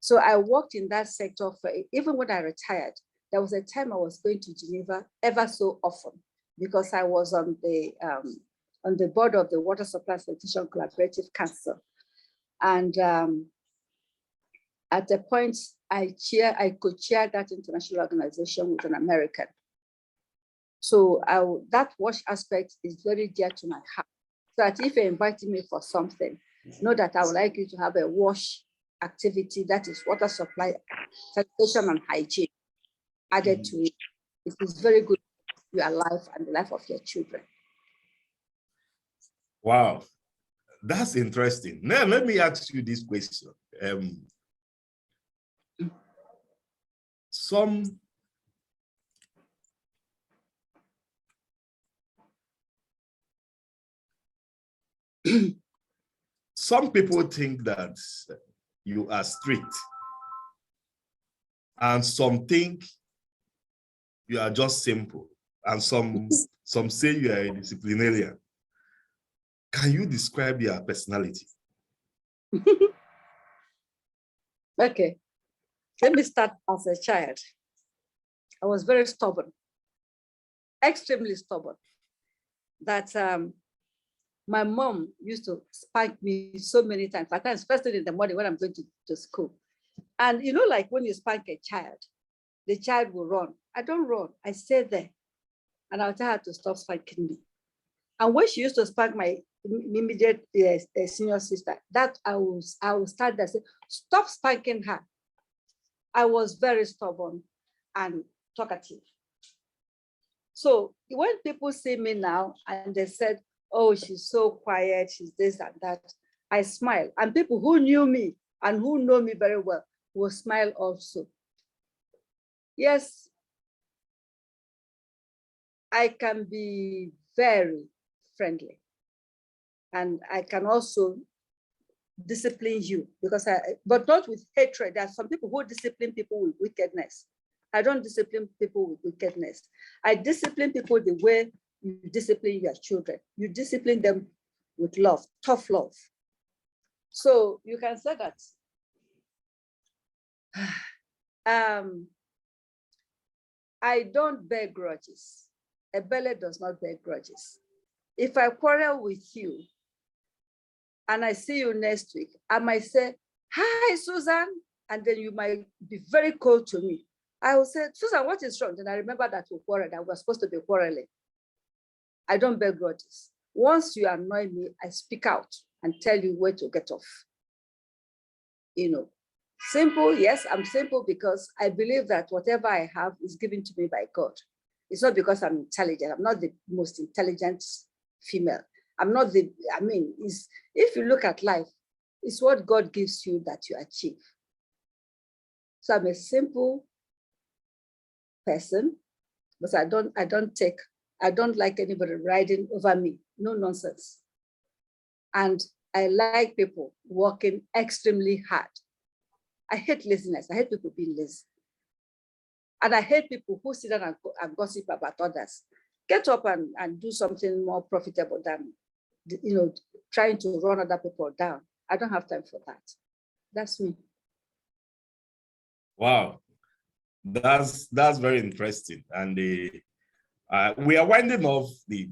So I worked in that sector even when I retired. There was a time I was going to Geneva ever so often because I was on the board of the Water Supply Sanitation Collaborative Council. And at the point I could chair that international organization with an American. So that wash aspect is very dear to my heart. So that if you're inviting me for something, know that I would like you to have a wash activity that is water supply, sanitation, and hygiene added to it. It is very good for your life and the life of your children. Wow, that's interesting. Now, let me ask you this question. Some people think that you are strict, and some think you are just simple, and some say you are a disciplinarian. Can you describe your personality? Okay, let me start as a child. I was very stubborn, extremely stubborn. That my mom used to spank me so many times, at times first thing in the morning when I'm going to school. And like when you spank a child, the child will run. I don't run, I stay there. And I'll tell her to stop spanking me. And when she used to spank my immediate senior sister, that I will start there, say, stop spanking her. I was very stubborn and talkative. So when people see me now and they said, oh, she's so quiet, she's this and that, I smile. And people who knew me and who know me very well will smile also. Yes, I can be very friendly. And I can also discipline you but not with hatred. There are some people who discipline people with wickedness. I don't discipline people with wickedness. I discipline people the way you discipline your children. You discipline them with love, tough love. So you can say that I don't bear grudges. Ebele does not bear grudges. If I quarrel with you and I see you next week, I might say, hi, Susan, and then you might be very cold to me. I will say, Susan, what is wrong? Then I remember that we quarreled, that we're supposed to be quarreling. I don't bear grudges. Once you annoy me, I speak out and tell you where to get off. You know, simple, yes, I'm simple because I believe that whatever I have is given to me by God. It's not because I'm intelligent. I'm not the most intelligent female. I'm not the, I mean, if you look at life, it's what God gives you that you achieve. So I'm a simple person, but I don't like anybody riding over me. No nonsense. And I like people working extremely hard. I hate laziness. I hate people being lazy. And I hate people who sit down and gossip about others. Get up and do something more profitable than, trying to run other people down. I don't have time for that. That's me. Wow, that's very interesting. And we are winding off the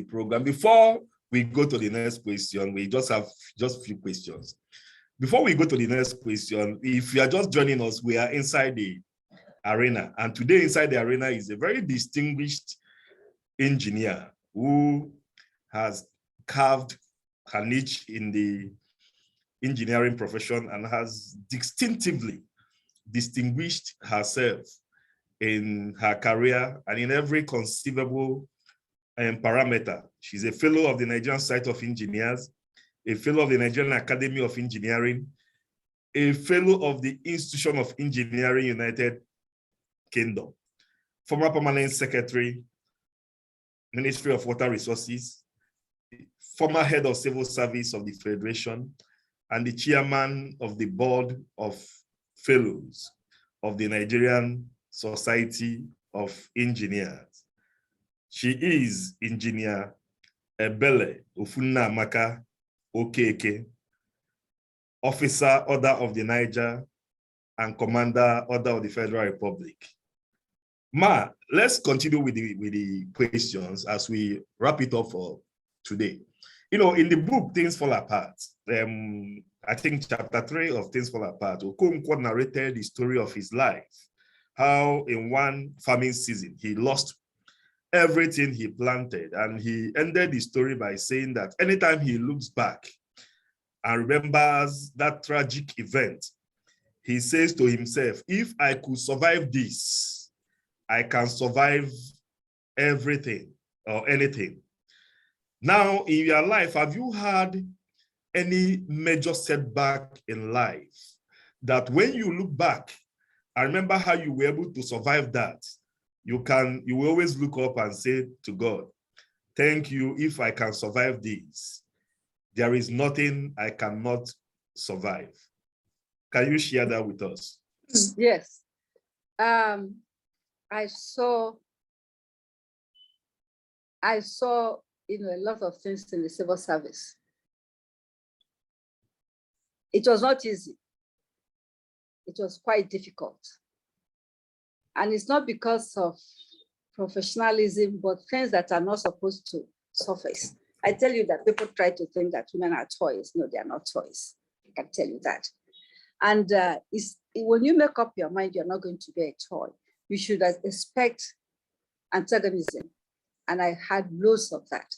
program. Before we go to the next question, we just have a few questions. Before we go to the next question, if you are just joining us, we are inside the arena. And today inside the arena is a very distinguished engineer who has carved her niche in the engineering profession and has distinctively distinguished herself in her career and in every conceivable parameter. She's a fellow of the Nigerian Society of Engineers, a fellow of the Nigerian Academy of Engineering, a fellow of the Institution of Engineering United Kingdom, former permanent secretary, Ministry of Water Resources, former head of civil service of the Federation, and the chairman of the board of fellows of the Nigerian Society of Engineers. She is Engineer Ebele Ofunamaka Okeke, Officer Order of the Niger and Commander Order of the Federal Republic. Ma, let's continue with the questions as we wrap it up for today. In the book, Things Fall Apart, I think chapter 3 of Things Fall Apart, Okonkwo narrated the story of his life, how in one farming season, he lost everything he planted. And he ended the story by saying that anytime he looks back and remembers that tragic event, he says to himself, if I could survive this, I can survive everything or anything. Now, in your life, have you had any major setback in life that when you look back and remember how you were able to survive that, you will always look up and say to God, thank you, if I can survive this, there is nothing I cannot survive. Can you share that with us? Yes. I saw a lot of things in the civil service. It was not easy. It was quite difficult. And it's not because of professionalism, but things that are not supposed to surface. I tell you that people try to think that women are toys. No, they are not toys. I can tell you that. And when you make up your mind, you're not going to be a toy. You should expect antagonism. and I had loads of that.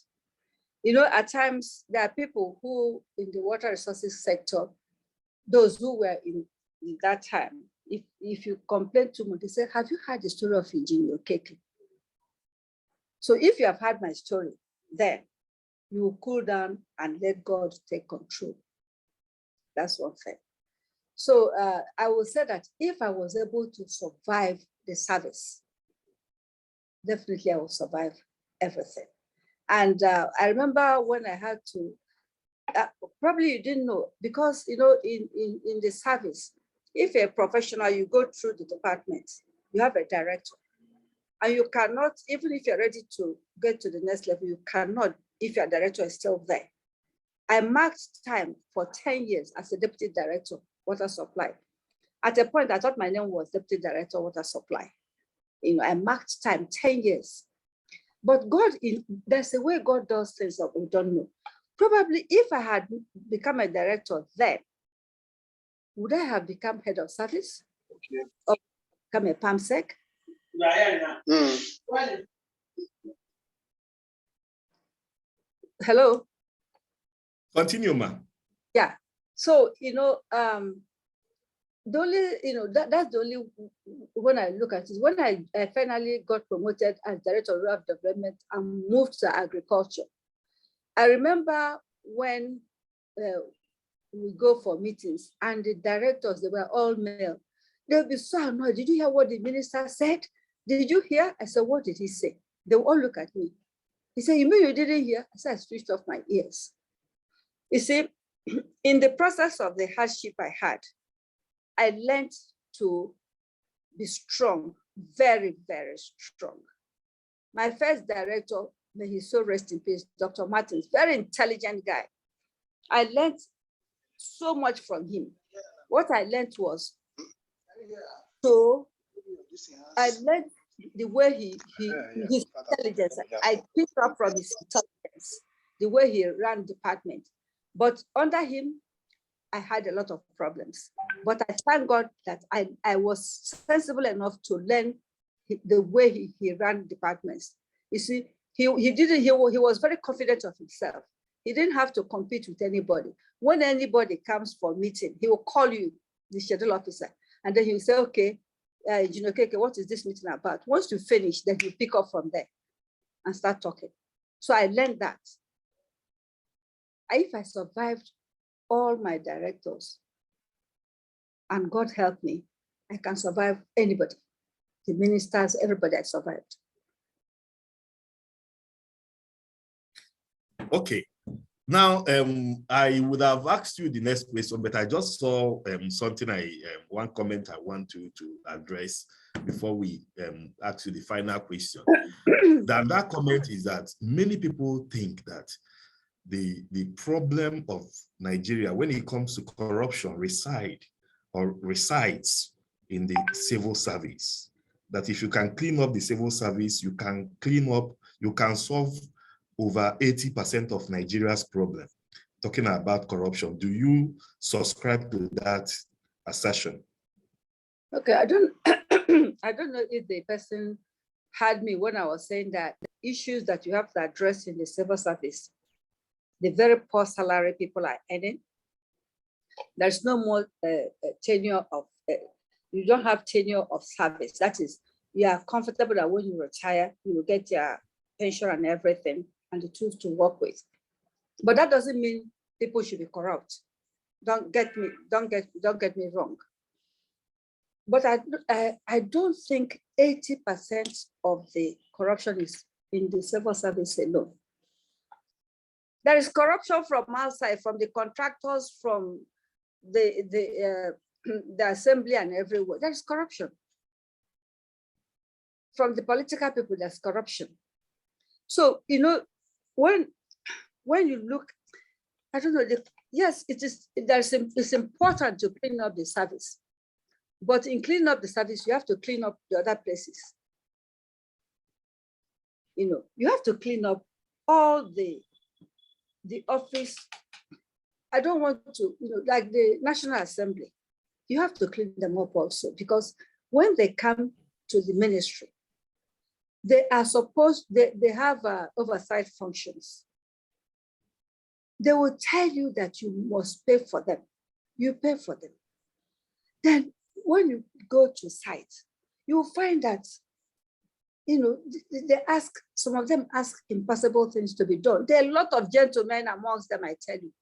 You know, at times there are people who in the water resources sector, those who were in that time, if you complain to me, they say, have you heard the story of Engineer Okeke? So if you have heard my story, then you will cool down and let God take control. That's one thing. So I will say that if I was able to survive the service, definitely I will survive everything. And I remember when I had to, probably you didn't know, because you know, in the service, if you're a professional, you go through the department, you have a director. And you cannot, even if you're ready to get to the next level, you cannot if your director is still there. I marked time for 10 years as a deputy director, water supply. At a point, I thought my name was deputy director, water supply. You know, I marked time 10 years. But God, there's a way God does things that we don't know. Probably if I had become a director then, would I have become head of service? Okay. Or become a PAMSEC? Hello? Continue, ma'am. Yeah. So, you know, the only, you know, that's the only, when I look at it, when I finally got promoted as director of rural development and moved to agriculture, I remember when we go for meetings and the directors, they were all male. They'll be so annoyed. Did you hear what the minister said? Did you hear? I said, what did he say? They will all look at me. He said, you mean you didn't hear? I said, I switched off my ears. You see, in the process of the hardship I had, I learned to be strong, very, very strong. My first director, may he so rest in peace, Dr. Martins, very intelligent guy. I learned so much from him. What I learned was, I learned the way his intelligence, I picked up from his intelligence, the way he ran the department. But under him, I had a lot of problems. But I thank God that I was sensible enough to learn the way he ran departments. You see, he was very confident of himself. He didn't have to compete with anybody. When anybody comes for a meeting, he will call you, the schedule officer, and then he will say, okay, you know, okay, what is this meeting about? Once you finish, then you pick up from there and start talking. So I learned that. If I survived all my directors, and God help me, I can survive anybody, the ministers, everybody I survived. Okay. Now, I would have asked you the next question, but I just saw something one comment I want to address before we ask you the final question. That comment is that many people think that the problem of Nigeria when it comes to corruption resides in the civil service. That if you can clean up the civil service, you can solve over 80% of Nigeria's problem. Talking about corruption, do you subscribe to that assertion? Okay, I don't I don't know if the person heard me when I was saying that the issues that you have to address in the civil service, the very poor salary people are earning. There's no more tenure of, you don't have tenure of service. That is, you are comfortable that when you retire, you will get your pension and everything and the tools to work with. But that doesn't mean people should be corrupt. Don't get me wrong. But I don't think 80% of the corruption is in the civil service alone. There is corruption from outside, from the contractors, from the assembly and everywhere. There is corruption. From the political people, there's corruption. So, you know, when you look, I don't know, yes, it's important to clean up the service. But in cleaning up the service, you have to clean up the other places. You know, you have to clean up all the office. I don't want to, you know, like the National Assembly, you have to clean them up also, because when they come to the ministry, they are supposed, they have oversight functions. They will tell you that you must pay for them. You pay for them. Then when you go to site, you will find that, you know, they ask, some of them ask impossible things to be done. There are a lot of gentlemen amongst them, I tell you.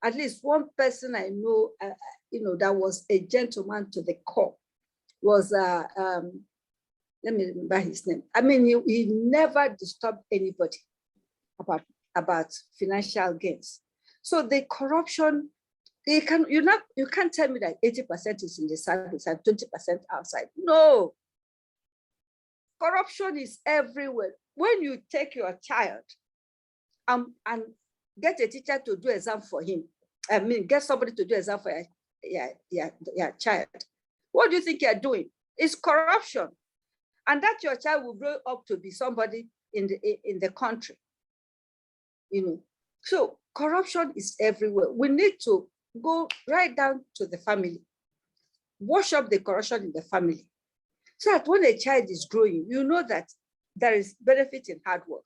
At least one person I know, you know, that was a gentleman to the core was, let me remember his name. I mean, he never disturbed anybody about financial gains. So the corruption, you can't tell me that 80% is in the service and 20% outside. No. Corruption is everywhere. When you take your child and get a teacher to do exam for him, I mean, get somebody to do exam for your child, what do you think you're doing? It's corruption. And that your child will grow up to be somebody in the country. You know, so corruption is everywhere. We need to go right down to the family, wash up the corruption in the family, so that when a child is growing, you know that there is benefit in hard work.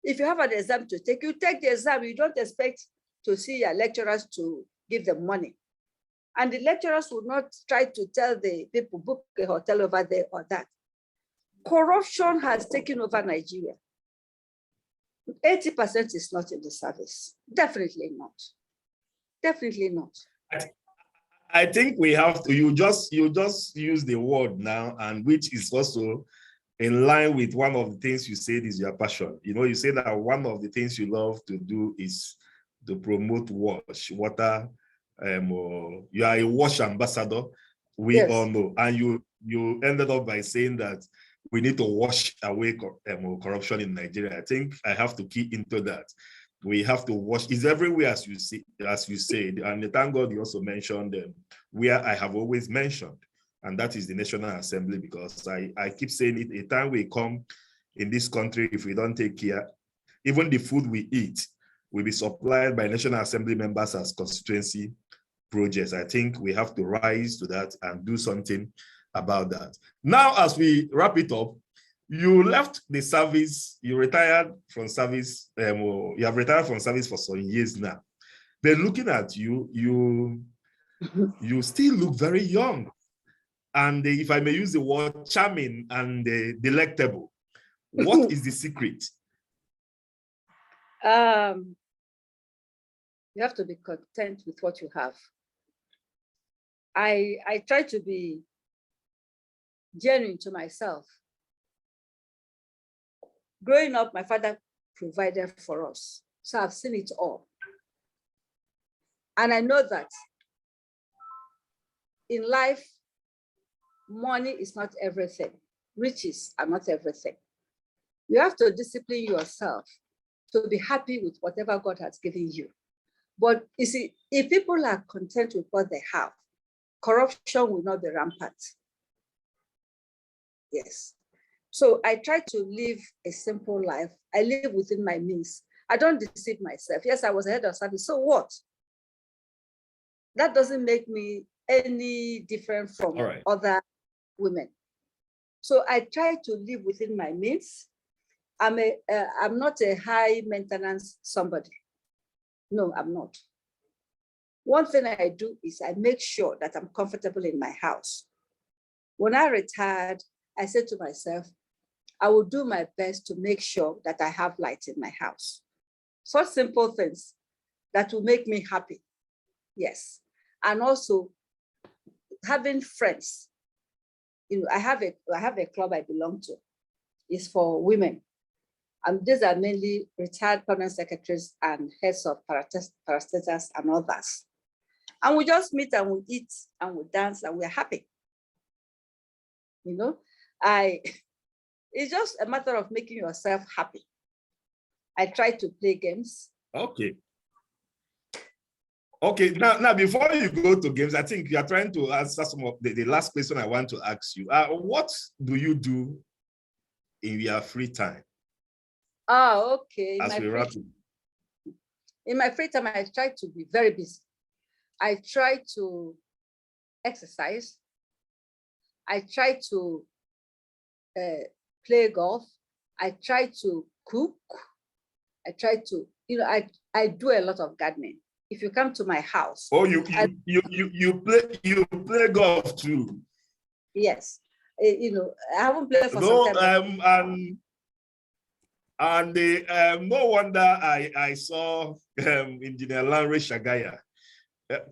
If you have an exam to take, you take the exam. You don't expect to see your lecturers to give them money. And the lecturers will not try to tell the people, book a hotel over there or that. Corruption has taken over Nigeria. 80% is not in the service. Definitely not. Definitely not. I think we have to, you just use the word now, and which is also in line with one of the things you said is your passion. You know, you say that one of the things you love to do is to promote water. You are a wash ambassador, we all know. And you ended up by saying that we need to wash away corruption in Nigeria. I think I have to key into that. We have to wash. It's everywhere, as you said. And thank God you also mentioned where I have always mentioned, and that is the National Assembly, because I keep saying it, a time will come in this country, if we don't take care, even the food we eat will be supplied by National Assembly members as constituency projects. I think we have to rise to that and do something about that. Now, as we wrap it up, you left the service, you retired from service, you have retired from service for some years now. But looking at you, you still look very young. And if I may use the word, charming and delectable. What is the secret? You have to be content with what you have. I try to be genuine to myself. Growing up, my father provided for us. So I've seen it all. And I know that in life, money is not everything. Riches are not everything. You have to discipline yourself to be happy with whatever God has given you. But you see, if people are content with what they have, corruption will not be rampant. Yes. So I try to live a simple life. I live within my means. I don't deceive myself. Yes, I was a head of service. So what? That doesn't make me any different from other women. So I try to live within my means. I'm not a high maintenance somebody. No, I'm not. One thing I do is I make sure that I'm comfortable in my house. When I retired, I said to myself, I will do my best to make sure that I have light in my house. Such simple things that will make me happy. Yes. And also having friends. You know, I have a club I belong to. It's for women. And these are mainly retired permanent secretaries and heads of parastatals and others. And we just meet and we eat and we dance and we're happy. You know, it's just a matter of making yourself happy. I try to play games. Okay. Okay, now before you go to games, I think you are trying to answer some of the last question I want to ask you. What do you do in your free time? Oh, okay. As we wrap up. In my free time, I try to be very busy. I try to exercise. I try to play golf. I try to cook. I try to, I do a lot of gardening. If you come to my house. Oh, you play golf too. Yes. I haven't played for No, some time. No wonder I saw Engineer Lanre Shagaya.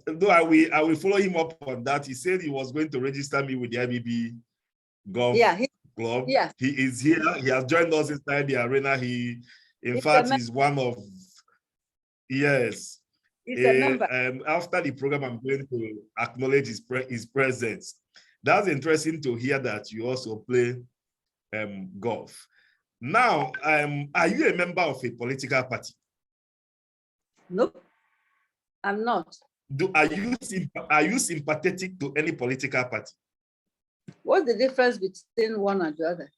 Though I will follow him up on that. He said he was going to register me with the IBB golf club. Yeah. He is here. He has joined us inside the arena. In fact, he's one of, yes. He's a member. After the program, I'm going to acknowledge his presence. That's interesting to hear that you also play golf. Now, are you a member of a political party? Nope, I'm not. Are you sympathetic to any political party? What's the difference between one and the other?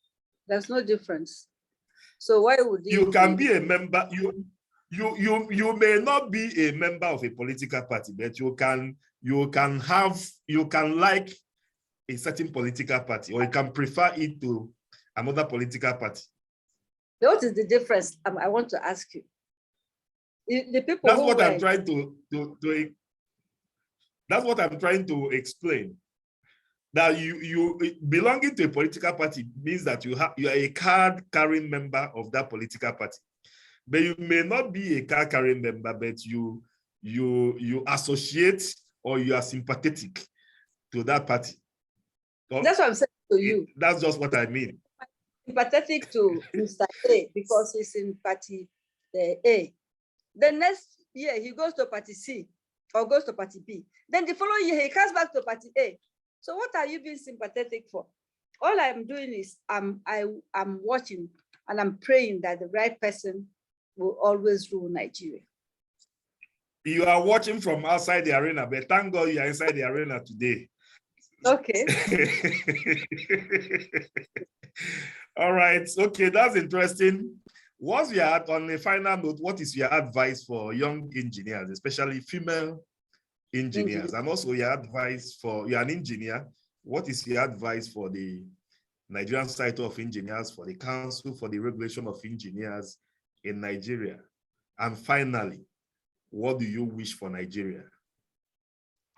There's no difference. So why would you can be a member? You may not be a member of a political party, but you can like a certain political party, or you can prefer it to another political party. What is the difference? I want to ask you. The people. That's what I'm trying to That's what I'm trying to explain. That you belonging to a political party means that you are a card-carrying member of that political party. But you may not be a card-carrying member, but you associate or you are sympathetic to that party. That's what I'm saying to you. That's just what I mean. Sympathetic to Mr. A because he's in party A. The next year he goes to party C or goes to party B. Then the following year he comes back to party A. So what are you being sympathetic for? All I'm doing is I'm watching and I'm praying that the right person will always rule Nigeria. You are watching from outside the arena, but thank God you are inside the arena today. Okay. All right. Okay, that's interesting. What's your, on a final note, what is your advice for young engineers, especially female engineers? And also your advice for, you're an engineer, what is your advice for the Nigerian Society of Engineers, for the Council for the Regulation of Engineers in Nigeria? And finally, what do you wish for Nigeria?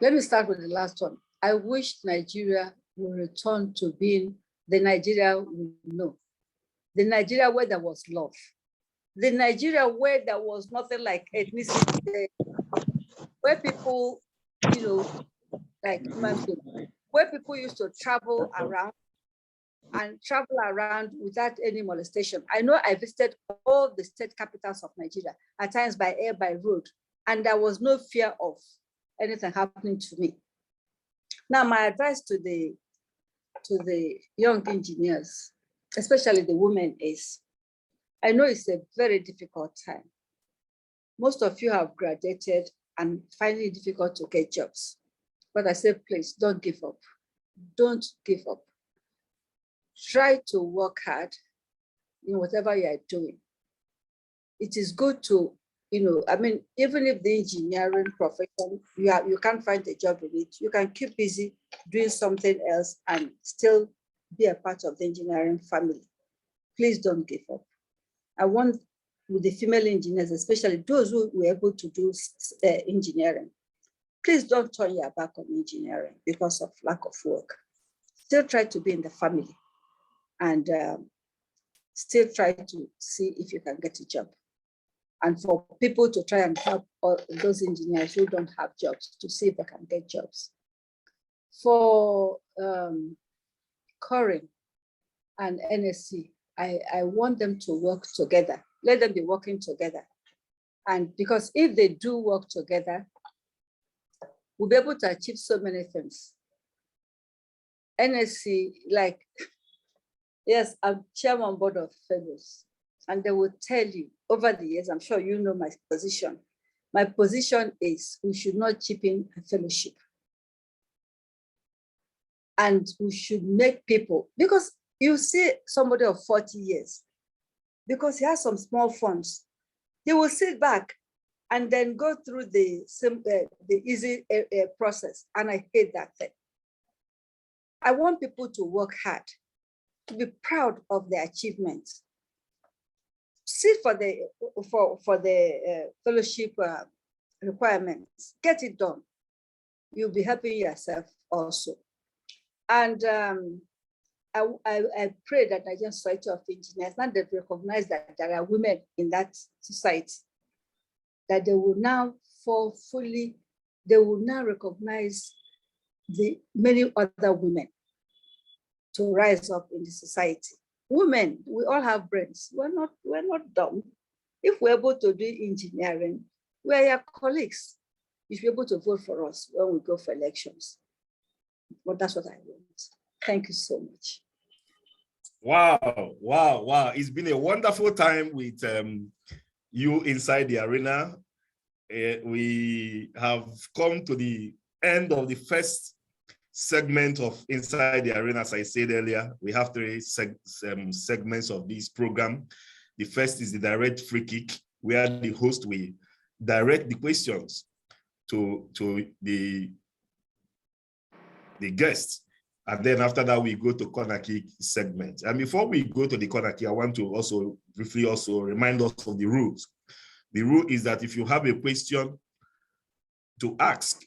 Let me start with the last one. I wish Nigeria will return to being the Nigeria we know. The Nigeria where there was love. The Nigeria where there was nothing like ethnicity, where people, like human beings, where people used to travel around without any molestation. I know I visited all the state capitals of Nigeria, at times by air, by road, and there was no fear of anything happening to me. Now, my advice to the young engineers, especially the women, is, I know it's a very difficult time. Most of you have graduated and finding it difficult to get jobs. But I say, please, don't give up. Don't give up. Try to work hard in whatever you are doing. It is good to, even if the engineering profession, you can't find a job in it, you can keep busy doing something else and still be a part of the engineering family. Please don't give up. I want with the female engineers, especially those who were able to do engineering, please don't turn your back on engineering because of lack of work. Still try to be in the family and still try to see if you can get a job. And for people to try and help all those engineers who don't have jobs to see if they can get jobs. For CORIN and NSC, I want them to work together. Let them be working together. And because if they do work together, we'll be able to achieve so many things. NSC, yes, I'm chairman board of fellows, and they will tell you over the years, I'm sure you know my position. My position is we should not cheapen a fellowship. And we should make people, because you see somebody of 40 years, because he has some small funds, he will sit back and then go through the easy process. And I hate that thing. I want people to work hard. to be proud of their achievements. Sit for the fellowship requirements. Get it done. You'll be helping yourself also. And I pray that Nigerian Society of Engineers, now that recognize that there are women in that society, that they will now they will now recognize the many other women to rise up in the society. Women, we all have brains. We're not dumb. If we're able to do engineering, we're your colleagues. You should be able to vote for us when we go for elections. Well, that's what I want. Thank you so much. Wow, wow, wow. It's been a wonderful time with you inside the arena. We have come to the end of the first segment of Inside the Arena. As I said earlier, we have three segments of this program. The first is the direct free kick, where the host will direct the questions to the guests. And then after that, we go to corner kick segment. And before we go to the corner kick, I want to also briefly remind us of the rules. The rule is that if you have a question to ask,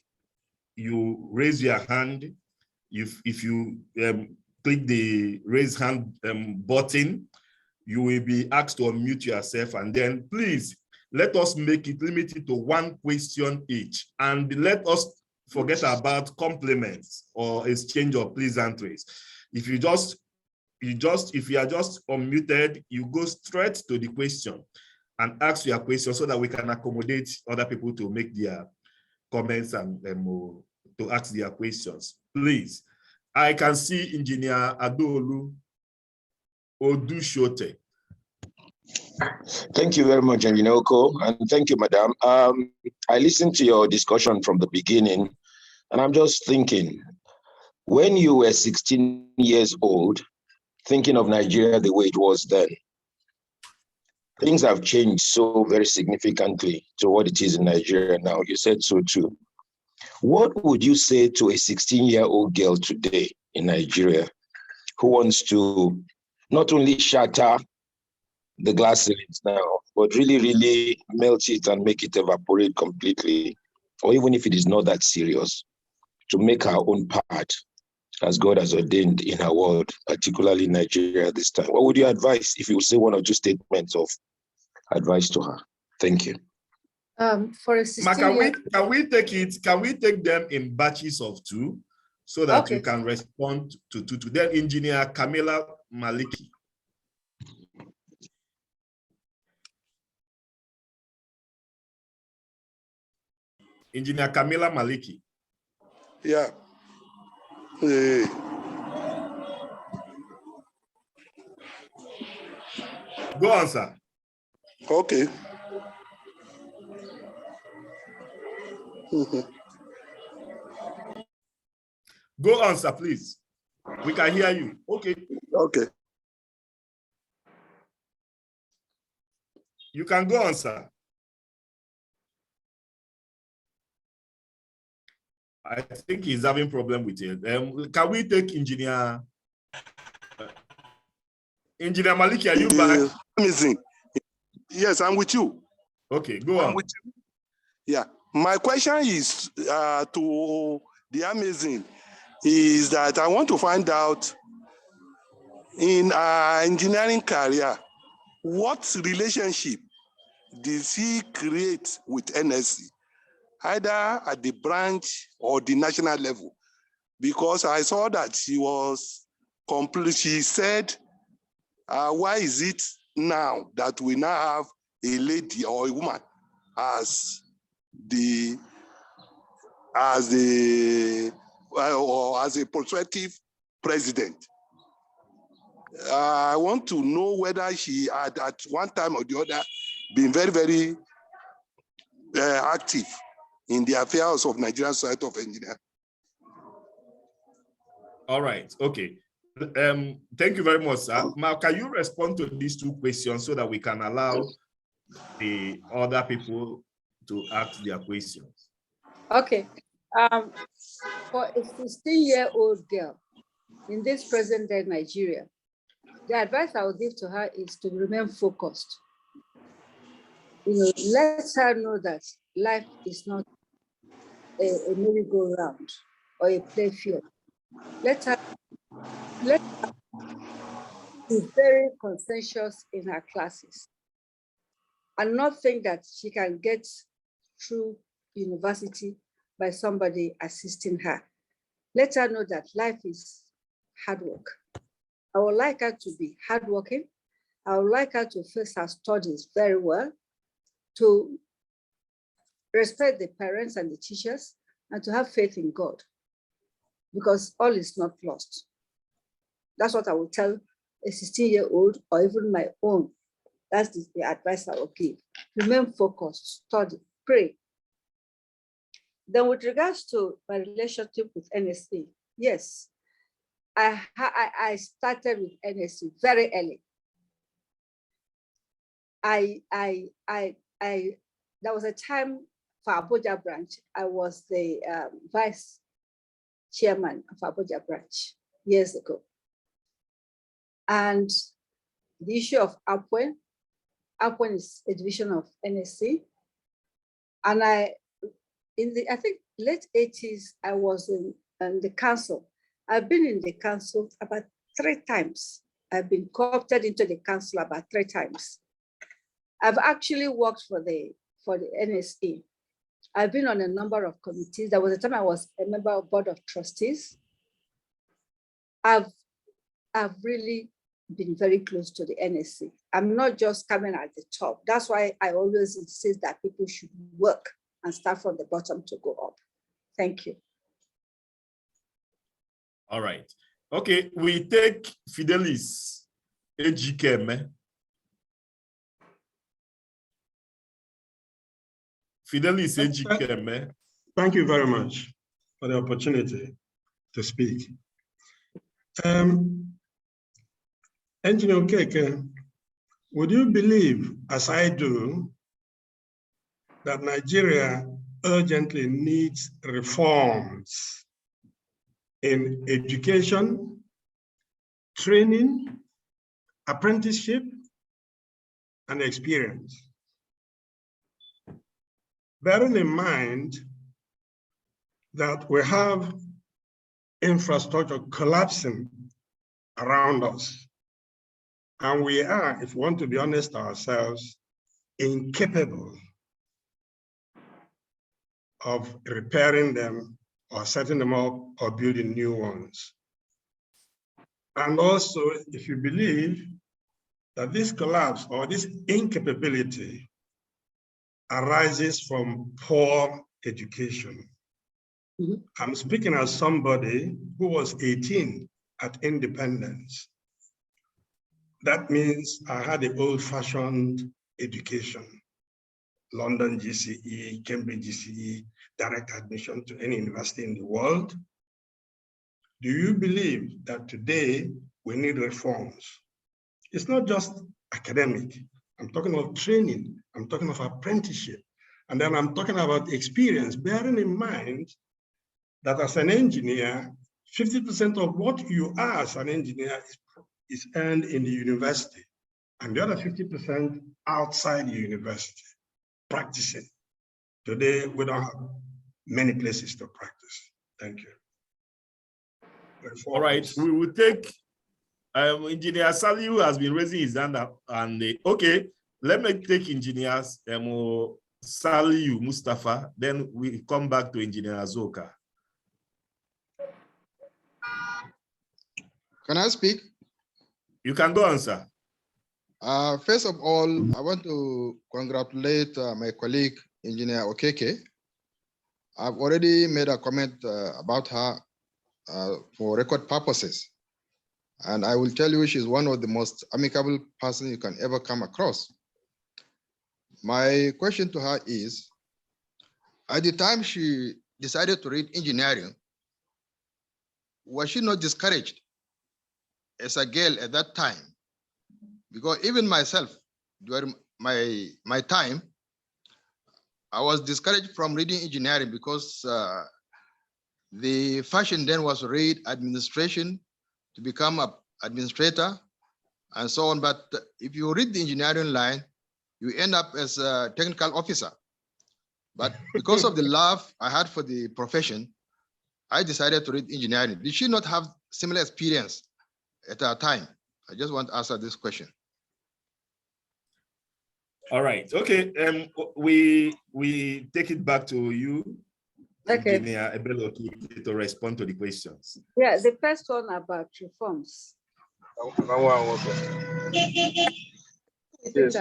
you raise your hand. If you click the raise hand button, you will be asked to unmute yourself. And then please, let us make it limited to one question each. And let us forget about compliments or exchange of pleasantries. If you are just unmuted, you go straight to the question and ask your question so that we can accommodate other people to make their comments and to ask their questions. Please, I can see Engineer Adolu Odushote. Thank you very much, Engineer Oko, and thank you, Madam. I listened to your discussion from the beginning, and I'm just thinking, when you were 16 years old, thinking of Nigeria the way it was then, things have changed so very significantly to what it is in Nigeria now. You said so too. What would you say to a 16-year-old girl today in Nigeria who wants to not only shatter the glass ceilings now, but really, really melt it and make it evaporate completely, or even if it is not that serious, to make her own part as God has ordained in her world, particularly in Nigeria this time? What would you advise if you would say one or two statements of advice to her? Thank you. For a 16-year-old, can we take them in batches of two so that okay, you can respond to them? Engineer Camila Maliki. Engineer Camila Maliki. Yeah. Go on, sir. Okay. Go on, sir, please. We can hear you. Okay. Okay. You can go on, sir. I think he's having problem with it. Can we take Engineer Maliki? Are you back? Amazing. Yes, I'm with you. Okay, go on. With you. Yeah. My question is to the Amazing is that I want to find out in our engineering career, what relationship did he create with NSC, either at the branch or the national level? Because I saw that she was complete. She said, why is it now that we now have a lady or a woman as a prospective president? I want to know whether she had at one time or the other been very, very active in the affairs of Nigerian Society of Engineers. All right. Okay. Thank you very much, sir. Now, can you respond to these two questions so that we can allow the other people to ask their questions? okay. For a 16-year-old girl in this present day Nigeria, The advice I would give to her is to remain focused. Let her know that life is not a merry-go-round or a playfield. Let her be very conscientious in her classes and not think that she can get through university by somebody assisting her. Let her know that life is hard work. I would like her to be hardworking. I would like her to face her studies very well, to respect the parents and the teachers, and to have faith in God, because all is not lost. That's what I would tell a 16-year-old or even my own. That's the advice I will give. Remain focused, study, pray. Then with regards to my relationship with NSC, yes, I started with NSC very early. There was a time for Abuja branch, I was the vice chairman of Abuja branch years ago. And the issue of Upwell is a division of NSC. And I think late 80s, I was in the council. I've been in the council about 3 times. I've been co-opted into the council about 3 times. I've actually worked for the NSA. I've been on a number of committees. There was a time I was a member of board of trustees. I've really been very close to the NSC. I'm not just coming at the top. That's why I always insist that people should work and start from the bottom to go up. Thank you. All right. Okay, we take Fidelis Ejikeme. Fidelis Ejikeme. Thank you very much for the opportunity to speak. Engineer Okeke, would you believe, as I do, that Nigeria urgently needs reforms in education, training, apprenticeship, and experience? Bearing in mind that we have infrastructure collapsing around us, and we are, if we want to be honest ourselves, incapable of repairing them or setting them up or building new ones. And also, if you believe that this collapse or this incapability arises from poor education. Mm-hmm. I'm speaking as somebody who was 18 at independence. That means I had the old-fashioned education, London GCE, Cambridge GCE, direct admission to any university in the world. Do you believe that today we need reforms? It's not just academic. I'm talking of training. I'm talking of apprenticeship. And then I'm talking about experience, bearing in mind that as an engineer, 50% of what you are as an engineer is earned in the university, and the other 50% outside the university, practicing. Today, we don't have many places to practice. Thank you. All right, we will take Engineer Saliu has been raising his hand up, and okay, let me take engineers Saliu Mustafa, then we come back to Engineer Azoka. Can I speak? You can go on, sir. First of all, I want to congratulate my colleague, Engineer Okeke. I've already made a comment about her for record purposes. And I will tell you, she's one of the most amicable person you can ever come across. My question to her is, at the time she decided to read engineering, was she not discouraged as a girl at that time? Because even myself, during my time, I was discouraged from reading engineering because the fashion then was read administration to become an administrator, and so on. But if you read the engineering line, you end up as a technical officer. But because of the love I had for the profession, I decided to read engineering. Did she not have similar experience at that time? I just want to answer this question. All right. Okay. We take it back to you, Okay. Engineer Ebelo, to respond to the questions. Yeah, the first one about reforms. Yes,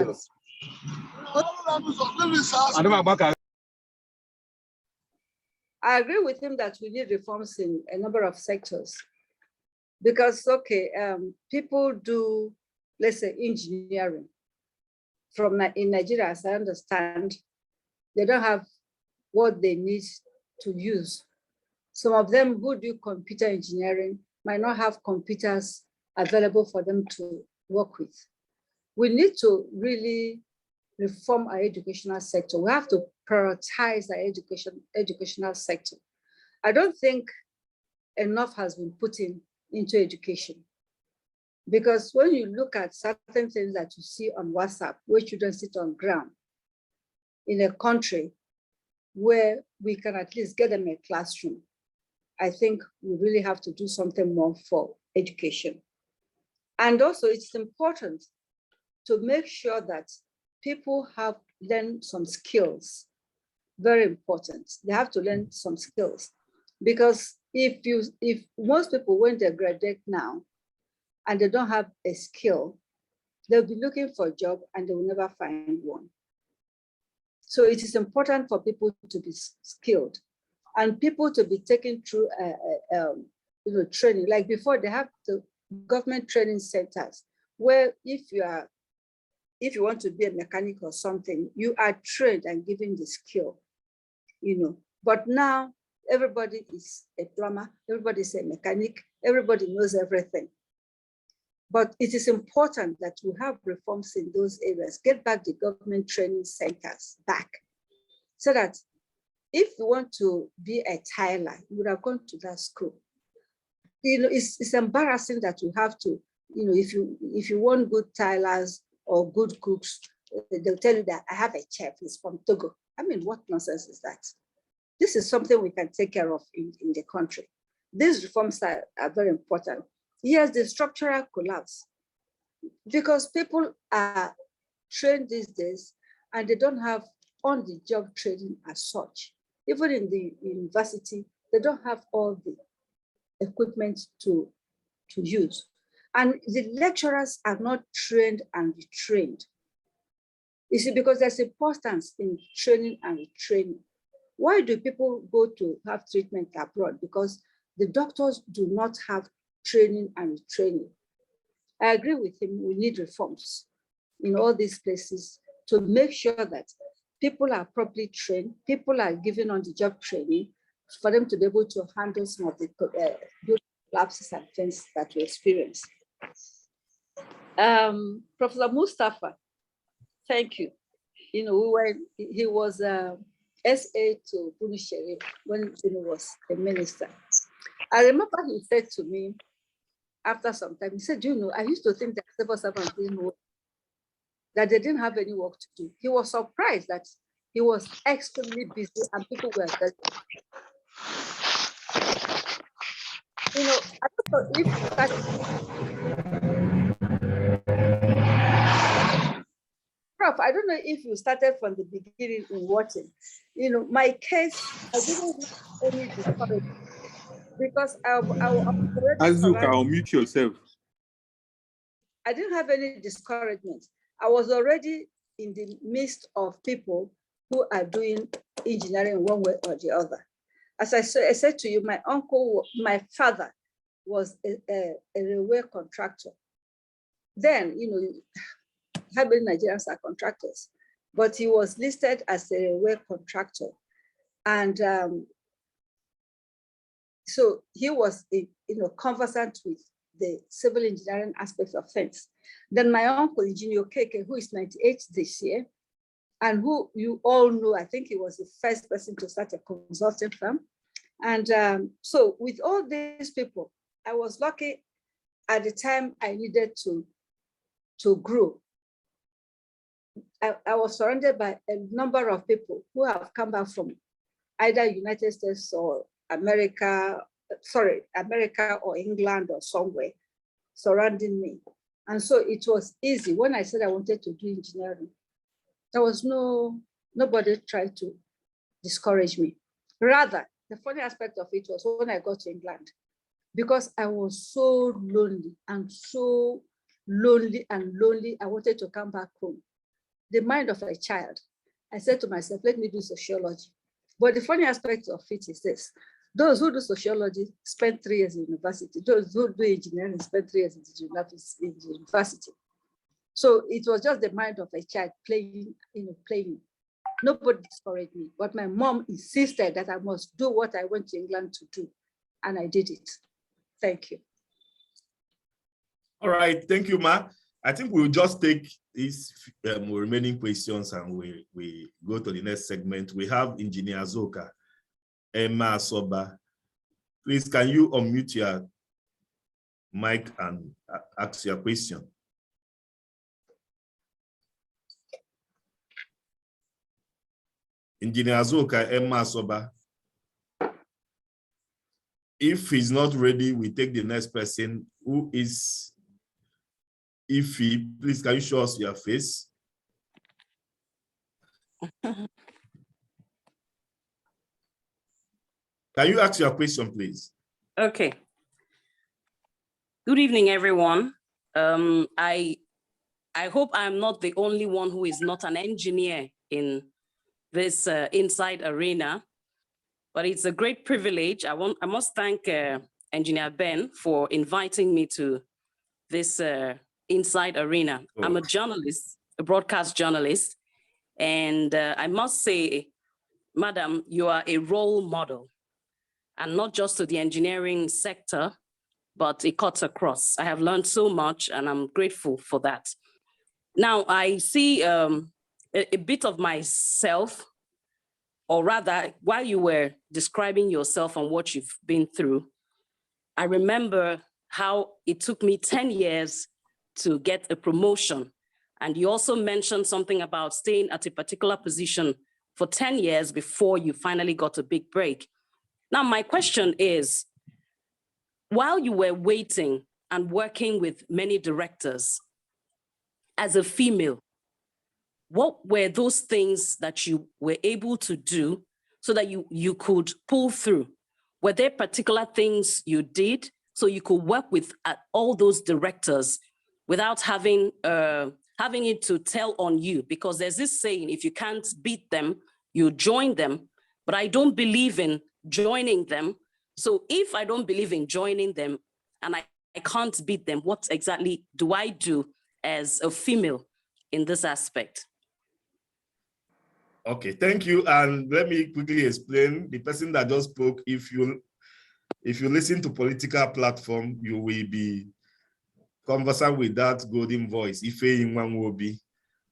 I agree with him that we need reforms in a number of sectors. Because, okay, people do, let's say, engineering. In Nigeria, as I understand, they don't have what they need to use. Some of them who do computer engineering might not have computers available for them to work with. We need to really reform our educational sector. We have to prioritize our educational sector. I don't think enough has been put into education. Because when you look at certain things that you see on WhatsApp, where children sit on ground in a country where we can at least get them a classroom, I think we really have to do something more for education. And also it's important to make sure that people have learned some skills. Very important. They have to learn some skills. Because if most people, when they graduate now, and they don't have a skill, they'll be looking for a job and they will never find one. So it is important for people to be skilled and people to be taken through training. Like before, they have the government training centers where if you want to be a mechanic or something, you are trained and given the skill, But now everybody is a plumber, everybody is a mechanic, everybody knows everything. But it is important that we have reforms in those areas, get back the government training centers back, so that if you want to be a tiler, you would have gone to that school. It's embarrassing that you have to, if you want good tilers or good cooks, they'll tell you that I have a chef, he's from Togo. I mean, what nonsense is that? This is something we can take care of in the country. These reforms are very important. Yes, the structural collapse, because people are trained these days and they don't have on-the-job training as such. Even in the university, they don't have all the equipment to use. And the lecturers are not trained and retrained. You see, because there's importance in training and retraining. Why do people go to have treatment abroad? Because the doctors do not have training and retraining. I agree with him, we need reforms in all these places to make sure that people are properly trained, people are given on-the-job training for them to be able to handle some of the lapses and things that we experience. Professor Mustafa, thank you. He was SA to Bunu Sherif when he was a minister. I remember he said to me after some time, he said, I used to think that civil servants didn't work, that they didn't have any work to do. He was surprised that he was extremely busy and people were busy. I don't know if Prof, I don't know if you started from the beginning in watching. My case, I didn't have any discouragement because I Azuka, unmute yourself. I didn't have any discouragement. I was already in the midst of people who are doing engineering one way or the other. As I said to you, my father was a railway contractor. Then, how many Nigerians are contractors? But he was listed as a railway contractor. And so he was, conversant with the civil engineering aspects of things. Then my uncle, Engineer Okeke, who is 98 this year, and who you all know, I think he was the first person to start a consulting firm. And so with all these people, I was lucky at the time I needed to to grow. I was surrounded by a number of people who have come back from either United States or America or England or somewhere surrounding me. And so it was easy. When I said I wanted to do engineering, there was nobody tried to discourage me. Rather, the funny aspect of it was when I got to England, because I was so lonely, I wanted to come back home. The mind of a child, I said to myself, let me do sociology. But the funny aspect of it is this: those who do sociology spend 3 years in university. Those who do engineering spend 3 years in university. So it was just the mind of a child playing. Nobody discouraged me, but my mom insisted that I must do what I went to England to do, and I did it. Thank you. All right, thank you, Ma. I think we'll just take these remaining questions and we go to the next segment. We have Engineer Azuka, Emma Asoba. Please, can you unmute your mic and ask your question? Engineer Azuka, Emma Asoba. If he's not ready, we take the next person who is Ify. Please, can you show us your face? Can you ask your question, please? Okay. Good evening, everyone. I hope I'm not the only one who is not an engineer in this Inside Arena, but it's a great privilege. I must thank Engineer Ben for inviting me to this Inside Arena. Oh. I'm a journalist, a broadcast journalist, and I must say, Madam, you are a role model, and not just to the engineering sector, but it cuts across. I have learned so much, and I'm grateful for that. Now, I see a bit of myself, or rather, while you were describing yourself and what you've been through, I remember how it took me 10 years to get a promotion. And you also mentioned something about staying at a particular position for 10 years before you finally got a big break. Now, my question is, while you were waiting and working with many directors, as a female, what were those things that you were able to do so that you could pull through? Were there particular things you did so you could work with all those directors without having it to tell on you? Because there's this saying, if you can't beat them, you join them. But I don't believe in joining them. So if I don't believe in joining them and I can't beat them, what exactly do I do as a female in this aspect? Okay, thank you. And let me quickly explain. The person that just spoke, if you listen to political platform, you will be conversant with that golden voice, Ify Nwanwobi.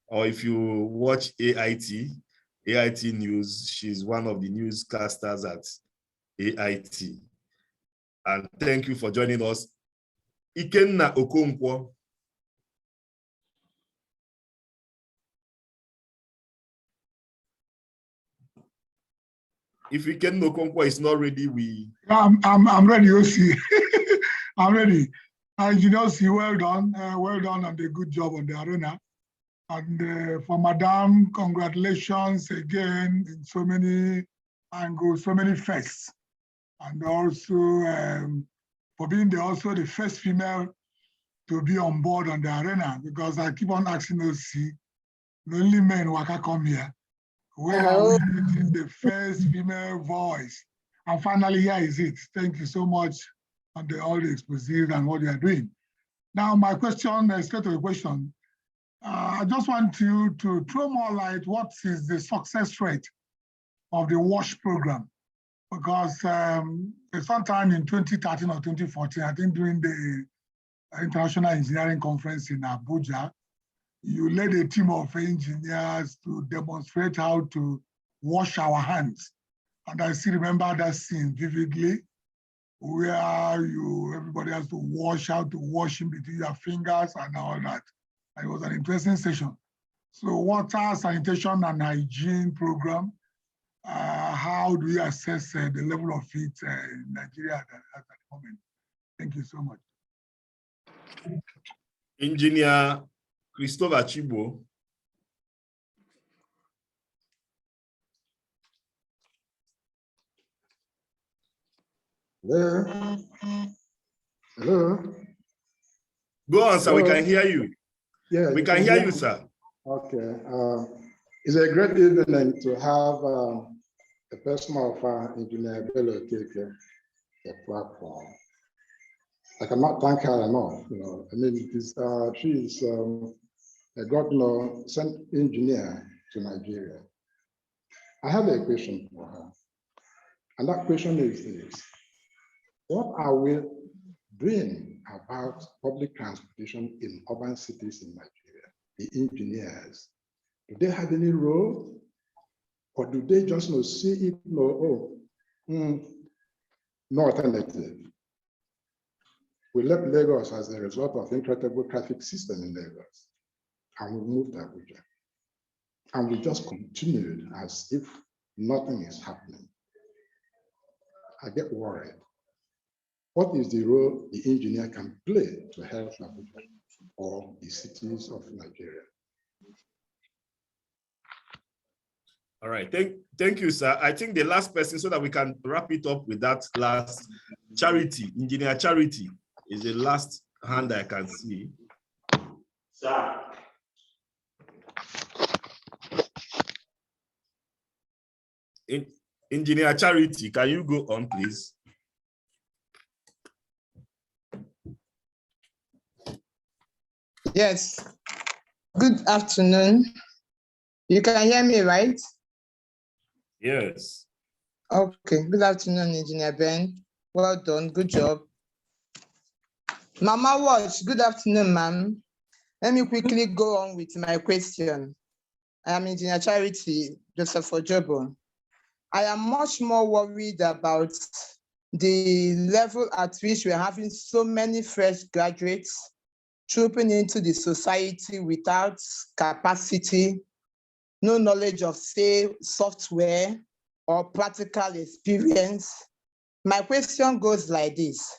Or if you watch AIT News, she's one of the newscasters at AIT. And thank you for joining us. Ikenna Okonkwo. If Ikenna Okonkwo is not ready, I'm ready, OC. I'm ready. Engineer OC, well done and a good job on the arena. And for Madame, congratulations again in so many angles, so many firsts. And also for being also the first female to be on board on the arena, because I keep on asking OC, the only men who can come here. Where are we getting the first female voice? And finally, here is it. Thank you so much on all the exposés and what you are doing. Now, my question, straight to the question. I just want you to throw more light. What is the success rate of the WASH program? Because sometime in 2013 or 2014, I think during the International Engineering Conference in Abuja, you led a team of engineers to demonstrate how to wash our hands. And I still remember that scene vividly, where everybody has to wash, how to wash in between your fingers and all that. It was an interesting session. So water, sanitation, and hygiene program. How do you assess the level of it in Nigeria at the moment? Thank you so much. Engineer Christopher Chibo. Hello. Hello. Go on, sir. Hello. We can hear you. Yeah, we can hear you, sir. Okay. It's a great evening to have the person of Engineer Bello take the platform. I cannot thank her enough. You know, I mean, it is she is a governor sent engineer to Nigeria. I have a question for her, and that question is this: what are we doing about public transportation in urban cities in Nigeria? The engineers, do they have any role, or do they just see it? No alternative. We left Lagos as a result of incredible traffic system in Lagos, and we moved to Abuja, and we just continued as if nothing is happening. I get worried. What is the role the engineer can play to help Abuja or the cities of Nigeria? All right, thank you, sir. I think the last person, so that we can wrap it up with that last, Charity, Engineer Charity is the last hand I can see. Sir. Engineer Charity, can you go on, please? Yes. Good afternoon. You can hear me, right? Yes. Okay. Good afternoon, Engineer Ben. Well done. Good job. Mama Watch, good afternoon, ma'am. Let me quickly go on with my question. I am Engineer Charity Joseph Ojobo. I am much more worried about the level at which we're having so many fresh graduates trooping into the society without capacity, no knowledge of, say, software or practical experience. My question goes like this.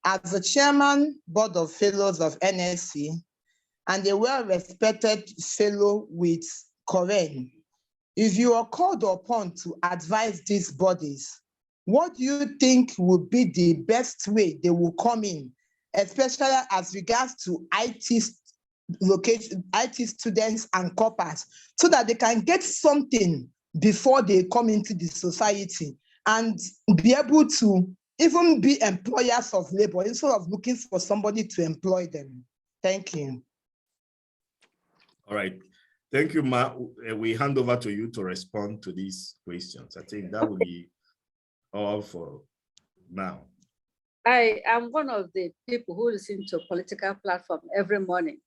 As the chairman board of fellows of NSC and a well-respected fellow with Koren, if you are called upon to advise these bodies, what do you think would be the best way they will come in, especially as regards to IT students and corpers, so that they can get something before they come into the society and be able to even be employers of labor instead of looking for somebody to employ them? Thank you. All right. Thank you, Ma. We hand over to you to respond to these questions. I think that will be all for now. I am one of the people who listen to political platform every morning.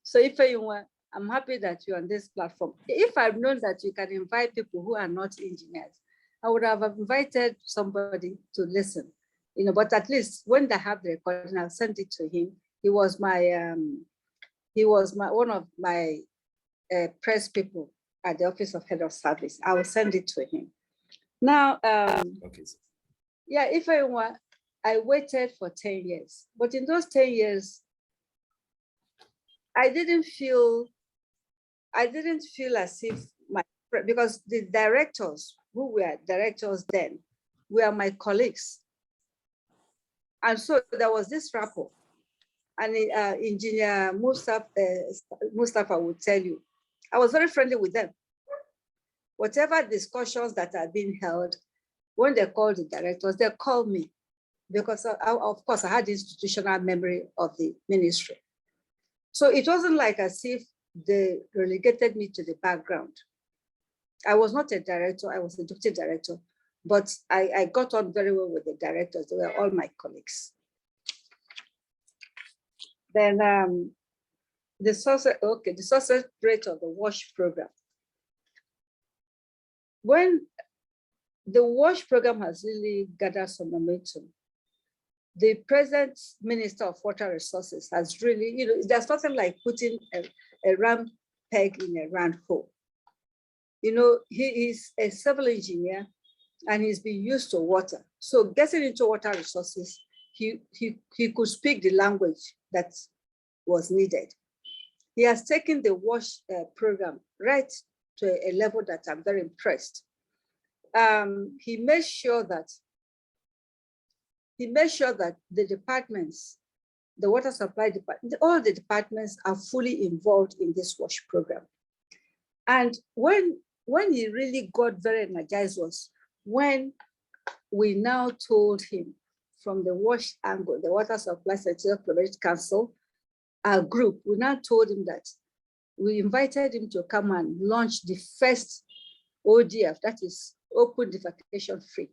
So if you want, I'm happy that you're on this platform. If I've known that you can invite people who are not engineers, I would have invited somebody to listen, but at least when they have the recording, I'll send it to him. He was one of my press people at the Office of Head of Service. I will send it to him. Now, okay. Yeah, if I want, I waited for 10 years, but in those 10 years, I didn't feel as if because the directors who were directors then were my colleagues. And so there was this rapport. And Engineer Mustafa would tell you, I was very friendly with them. Whatever discussions that are being held, when they called the directors, they called me because of course I had institutional memory of the ministry. So it wasn't like as if they relegated me to the background. I was not a director, I was a deputy director, but I got on very well with the directors. They were all my colleagues. Then the success rate of the WASH program. When the WASH program has really gathered some momentum, the present Minister of Water Resources has really, you know, there's nothing like putting a round peg in a round hole. You know, he is a civil engineer and he's been used to water. So getting into water resources, he could speak the language that was needed. He has taken the WASH program right to a level that I'm very impressed. He made sure that the departments, the water supply department, all the departments are fully involved in this WASH program. And when he really got very energized was when we now told him from the WASH angle, the Water Supply Sector Collaborative Council, our group, we now told him that we invited him to come and launch the first ODF, that is open defecation free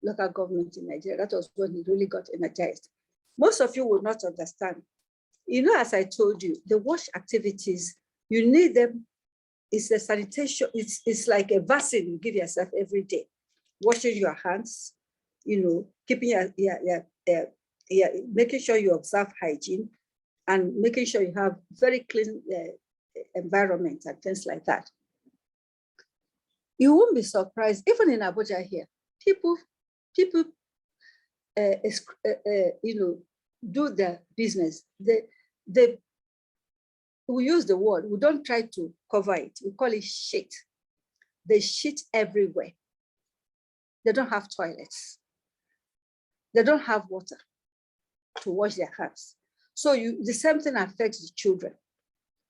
local government in Nigeria. That was when he really got energized. Most of you will not understand. You know, as I told you, the WASH activities, you need them. It's a sanitation, it's like a vaccine you give yourself every day. Washing your hands, you know, keeping making sure you observe hygiene and making sure you have very clean environment and things like that. You won't be surprised, even in Abuja here, people you know, do their business. We use the word, we don't try to cover it. We call it shit. They shit everywhere. They don't have toilets. They don't have water to wash their hands. So the same thing affects the children.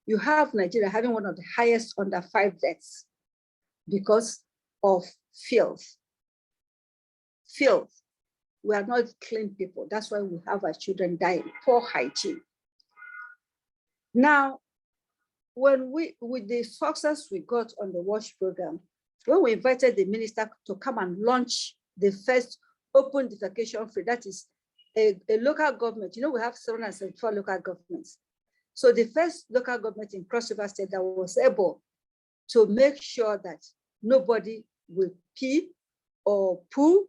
You have Nigeria having one of the highest under 5 deaths because of filth. Filth. We are not clean people. That's why we have our children dying, poor hygiene. Now, with the success we got on the WASH program, when we invited the minister to come and launch the first open defecation free, that is a local government, you know, we have 774 local governments. So the first local government in Cross River State that was able to make sure that nobody will pee or poo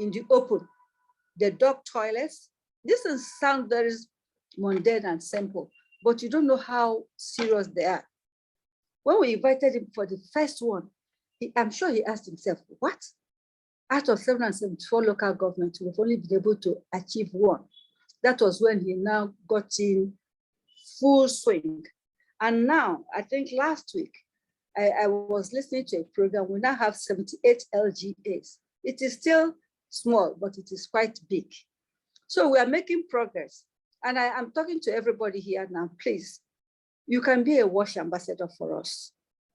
in the open. The dog toilets, this sounds very mundane and simple, but you don't know how serious they are. When we invited him for the first one, I'm sure he asked himself, what? Out of 774 local governments, we've only been able to achieve one. That was when he now got in full swing. And now, I think last week, I was listening to a program, we now have 78 LGAs. It is still small, but it is quite big. So we are making progress. And I'm talking to everybody here now, please, you can be a WASH ambassador for us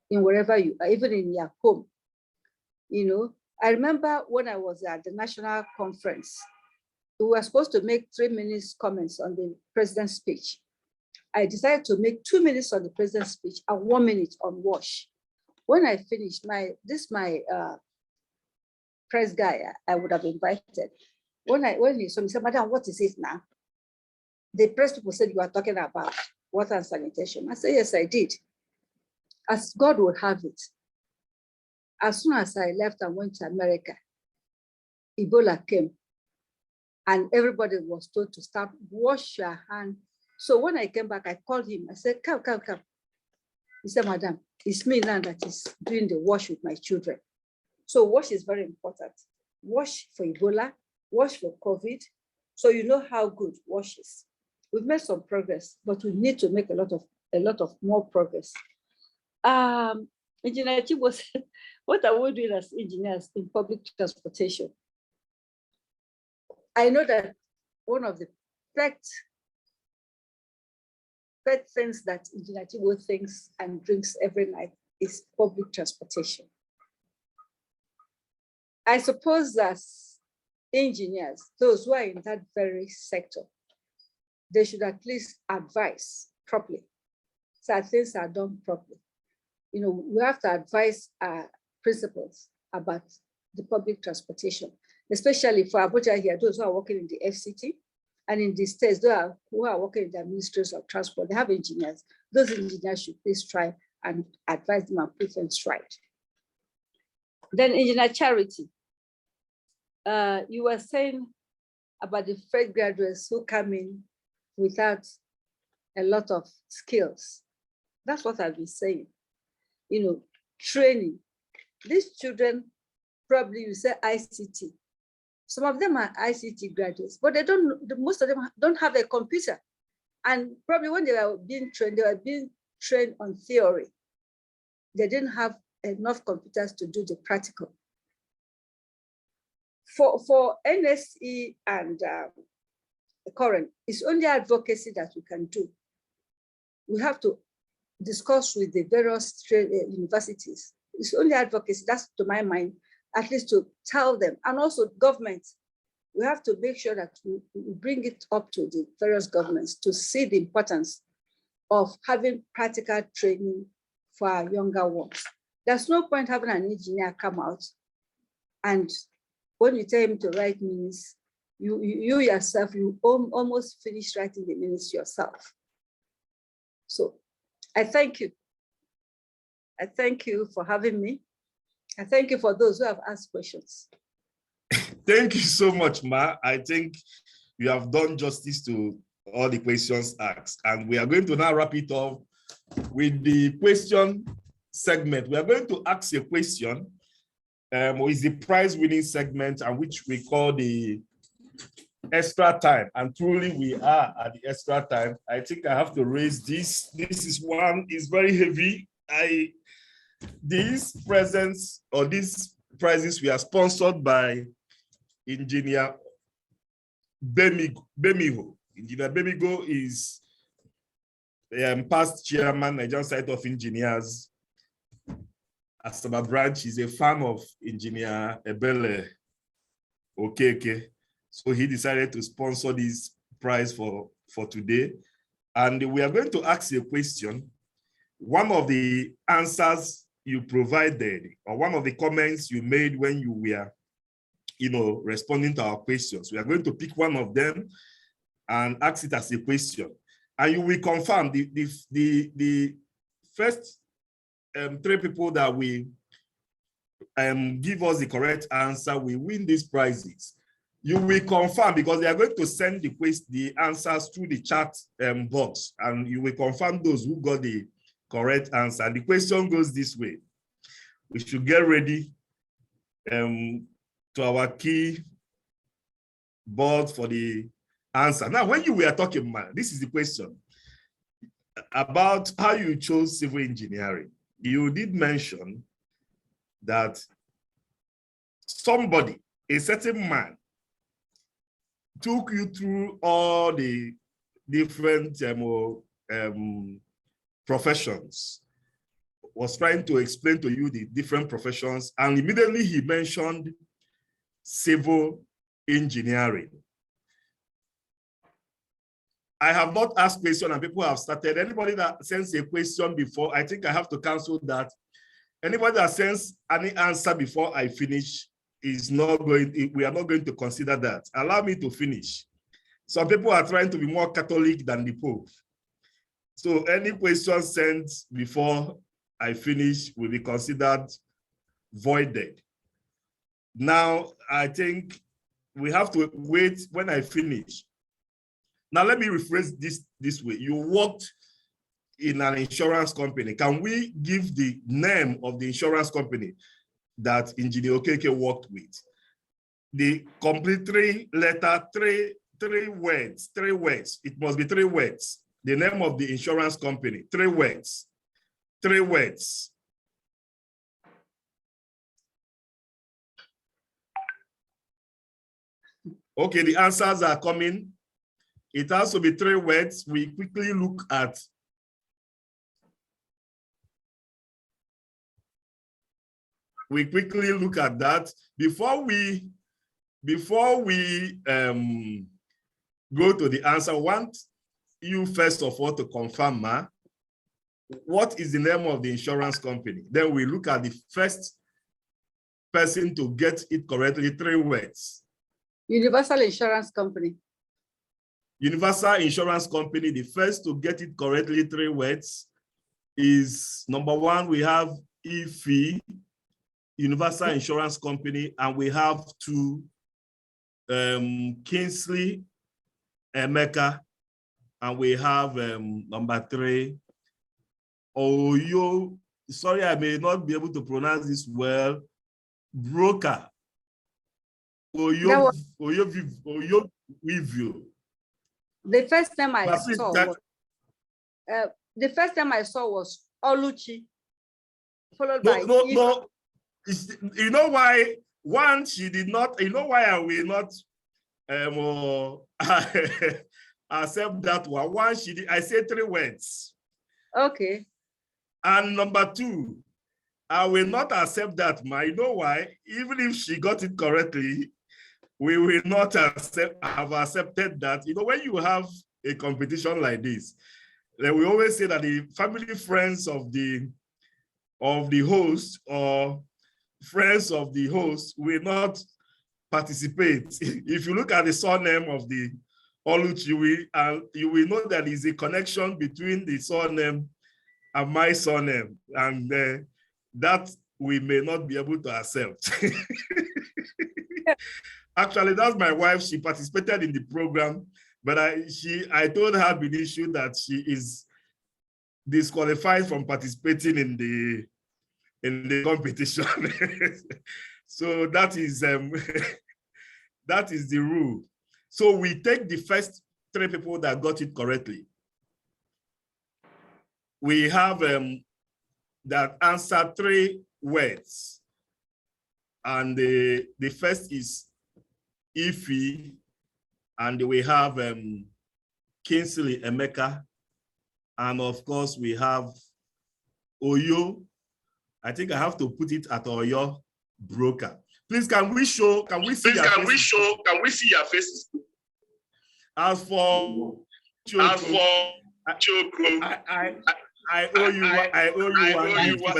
in wherever you are, even in your home. You know, I remember when I was at the national conference, we were supposed to make 3 minutes comments on the president's speech. I decided to make 2 minutes on the president's speech and 1 minute on WASH. When I finished, my press guy I would have invited, when he saw me, he said, Madam, what is it now? The press people said you are talking about water and sanitation. I said, yes, I did. As God would have it. As soon as I left and went to America, Ebola came and everybody was told to start wash your hands. So when I came back, I called him. I said, come. He said, Madam, it's me now that is doing the wash with my children. So wash is very important. Wash for Ebola, wash for COVID. So you know how good wash is. We've made some progress, but we need to make a lot of more progress. Engineer Chibo said, what are we doing as engineers in public transportation? I know that one of the pet things that Engineer Chibo thinks and drinks every night is public transportation. I suppose as engineers, those who are in that very sector, they should at least advise properly so that things are done properly. You know, we have to advise our principals about the public transportation, especially for Abuja here, those who are working in the FCT and in the states, those who are working in the ministries of transport, they have engineers. Those engineers should please try and advise them and put things right. Then Engineer Charity, you were saying about the fresh graduates who come in without a lot of skills. That's what I've been saying. You know, training. These children, probably you say ICT. Some of them are ICT graduates, but they don't, most of them don't have a computer. And probably when they were being trained on theory. They didn't have enough computers to do the practical. For NSE and current, it's only advocacy that we can do. We have to discuss with the various universities. It's only advocacy, that's to my mind, at least to tell them. And also government, we have to make sure that we bring it up to the various governments to see the importance of having practical training for our younger ones. There's no point having an engineer come out and when you tell him to write minutes, you yourself, you almost finish writing the minutes yourself. So I thank you. I thank you for having me. I thank you for those who have asked questions. Thank you so much, Ma. I think you have done justice to all the questions asked. And we are going to now wrap it up with the question segment. We are going to ask a question, is the prize winning segment, and which we call the extra time. And truly we are at the extra time. I think I have to raise this. This is one, is very heavy. These presents or these prizes were sponsored by Engineer Bemigo. Engineer Bemigo is past chairman, Nigerian Society of Engineers. Asaba branch is a fan of Engineer Ebele Okeke. So he decided to sponsor this prize for today. And we are going to ask you a question. One of the answers you provided, or one of the comments you made when you were, responding to our questions, we are going to pick one of them and ask it as a question. And you will confirm the first 3 people that will give us the correct answer will win these prizes. You will confirm because they are going to send the answers through the chat box, and you will confirm those who got the correct answer. And the question goes this way. We should get ready to our key board for the answer. Now, when you were talking, man, this is the question about how you chose civil engineering. You did mention that somebody, a certain man, took you through all the different professions, was trying to explain to you the different professions, and immediately he mentioned civil engineering. I have not asked questions and people have started. Anybody that sends a question before, I think I have to cancel that. Anybody that sends any answer before I finish is not going, we are not going to consider that. Allow me to finish. Some people are trying to be more Catholic than the Pope. So any question sent before I finish will be considered voided. Now, I think we have to wait when I finish. Now, let me rephrase this way. You worked in an insurance company. Can we give the name of the insurance company that Engineer Okeke worked with? The complete 3-letter, three words. It must be 3 words. The name of the insurance company, 3 words. 3 words. Okay, the answers are coming. It has to be 3 words. We quickly look at that. Before we go to the answer, I want you first of all to confirm, Ma, what is the name of the insurance company? Then we look at the first person to get it correctly, 3 words. Universal Insurance Company. Universal Insurance Company, the first to get it correctly, 3 words, is number 1, we have IFI, Universal Insurance Company, and we have 2 Kingsley Emeka, and we have number 3, Oyo. Sorry, I may not be able to pronounce this well. Broker. Oyo Vivio. The first time I saw was, the first time I saw was Oluchi, followed by no. You know why? One, she did not. You know why I will not accept that one? One, she did. I said 3 words. Okay. And number 2, I will not accept that. You know why? Even if she got it correctly, we will not have accepted that. You know, when you have a competition like this, then we always say that the family friends of the host or friends of the host will not participate. If you look at the surname of the Oluchi, you will know that there is a connection between the surname and my surname, and that we may not be able to accept. Actually, that's my wife. She participated in the program, but I told her with the issue that she is disqualified from participating in the competition. So that is that is the rule. So we take the first 3 people that got it correctly. We have that answer 3 words, and the first is Ifi, and we have Kingsley Emeka, and of course we have Oyo. I think I have to put it at Oyo Broker. Please, can we see your faces? As for Choco, I owe you one.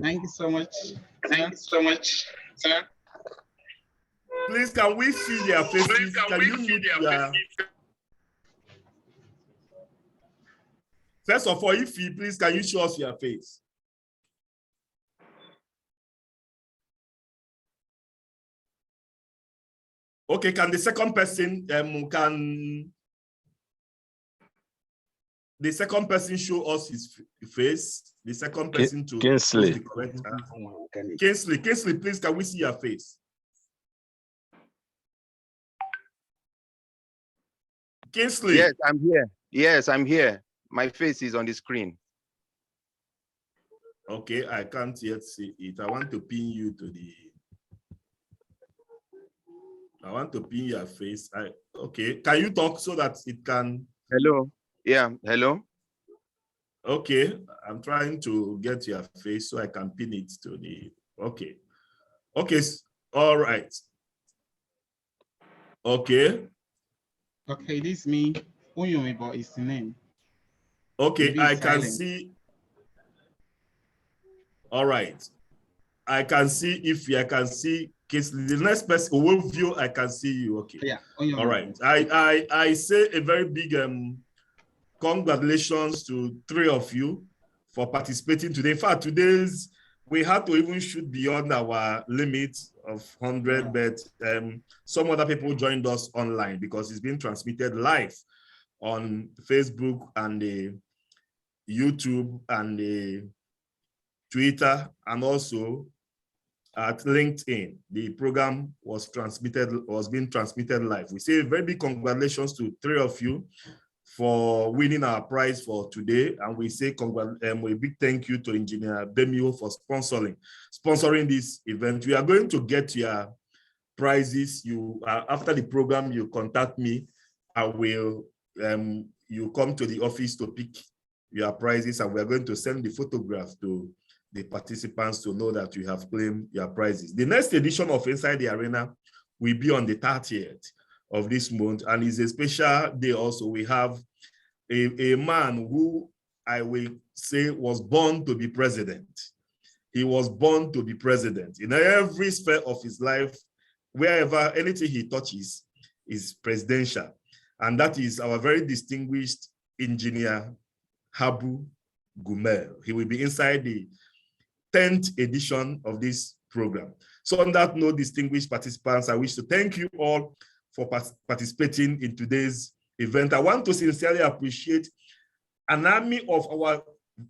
Thank you so much. Thank you so much, sir. Please, can we see their faces? Can you mute their... First of all, please, can you show us your face? Okay, can the second person show us his face? The second person to Kingsley. the correct Kingsley, please, can we see your face? Kingsley. Yes, I'm here. Yes, I'm here. My face is on the screen. Okay, I can't yet see it. I want to pin you to the... I want to pin your face. Okay, can you talk so that it can... Hello. Yeah, hello. Okay, I'm trying to get your face so I can pin it to the... Okay. Okay, all right. Okay. Okay, this is me. Onyomibo is the name. Okay, I can see. All right. I can see if I can see Kingsley. The next person will view, I can see you. Okay. Yeah. All right. I say a very big congratulations to 3 of you for participating today. In fact, we had to even shoot beyond our limit of 100, but some other people joined us online because it's being transmitted live on Facebook and the YouTube and the Twitter, and also at LinkedIn. The program was being transmitted live. We say a very big congratulations to 3 of you for winning our prize for today, and we say a big thank you to Engineer Bemio for sponsoring this event. We are going to get your prizes. After the program, you contact me. I will. You come to the office to pick your prizes, and we are going to send the photograph to the participants to know that you have claimed your prizes. The next edition of Inside the Arena will be on the 30th of this month, and it's a special day also. We have a man who I will say was born to be president. He was born to be president. In every sphere of his life, wherever anything he touches is presidential. And that is our very distinguished engineer, Habu Gumel. He will be inside the 10th edition of this program. So on that note, distinguished participants, I wish to thank you all for participating in today's event. I want to sincerely appreciate an army of our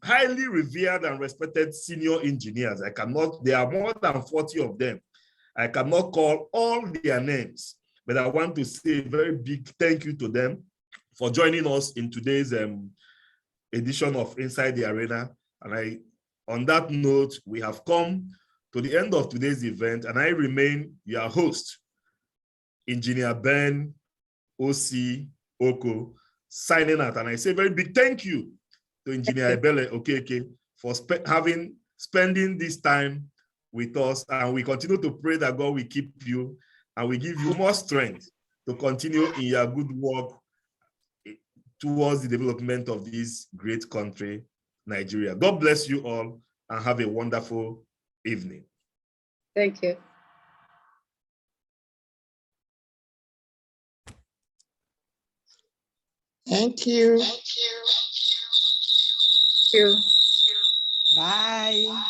highly revered and respected senior engineers. There are more than 40 of them. I cannot call all their names, but I want to say a very big thank you to them for joining us in today's edition of Inside the Arena. And on that note, we have come to the end of today's event, and I remain your host, Engineer Ben O.C. Oko, signing out. And I say a very big thank you to Engineer Ebele Okeke for spending this time with us. And we continue to pray that God will keep you and will give you more strength to continue in your good work towards the development of this great country, Nigeria. God bless you all and have a wonderful evening. Thank you. Thank you. Thank you. Bye.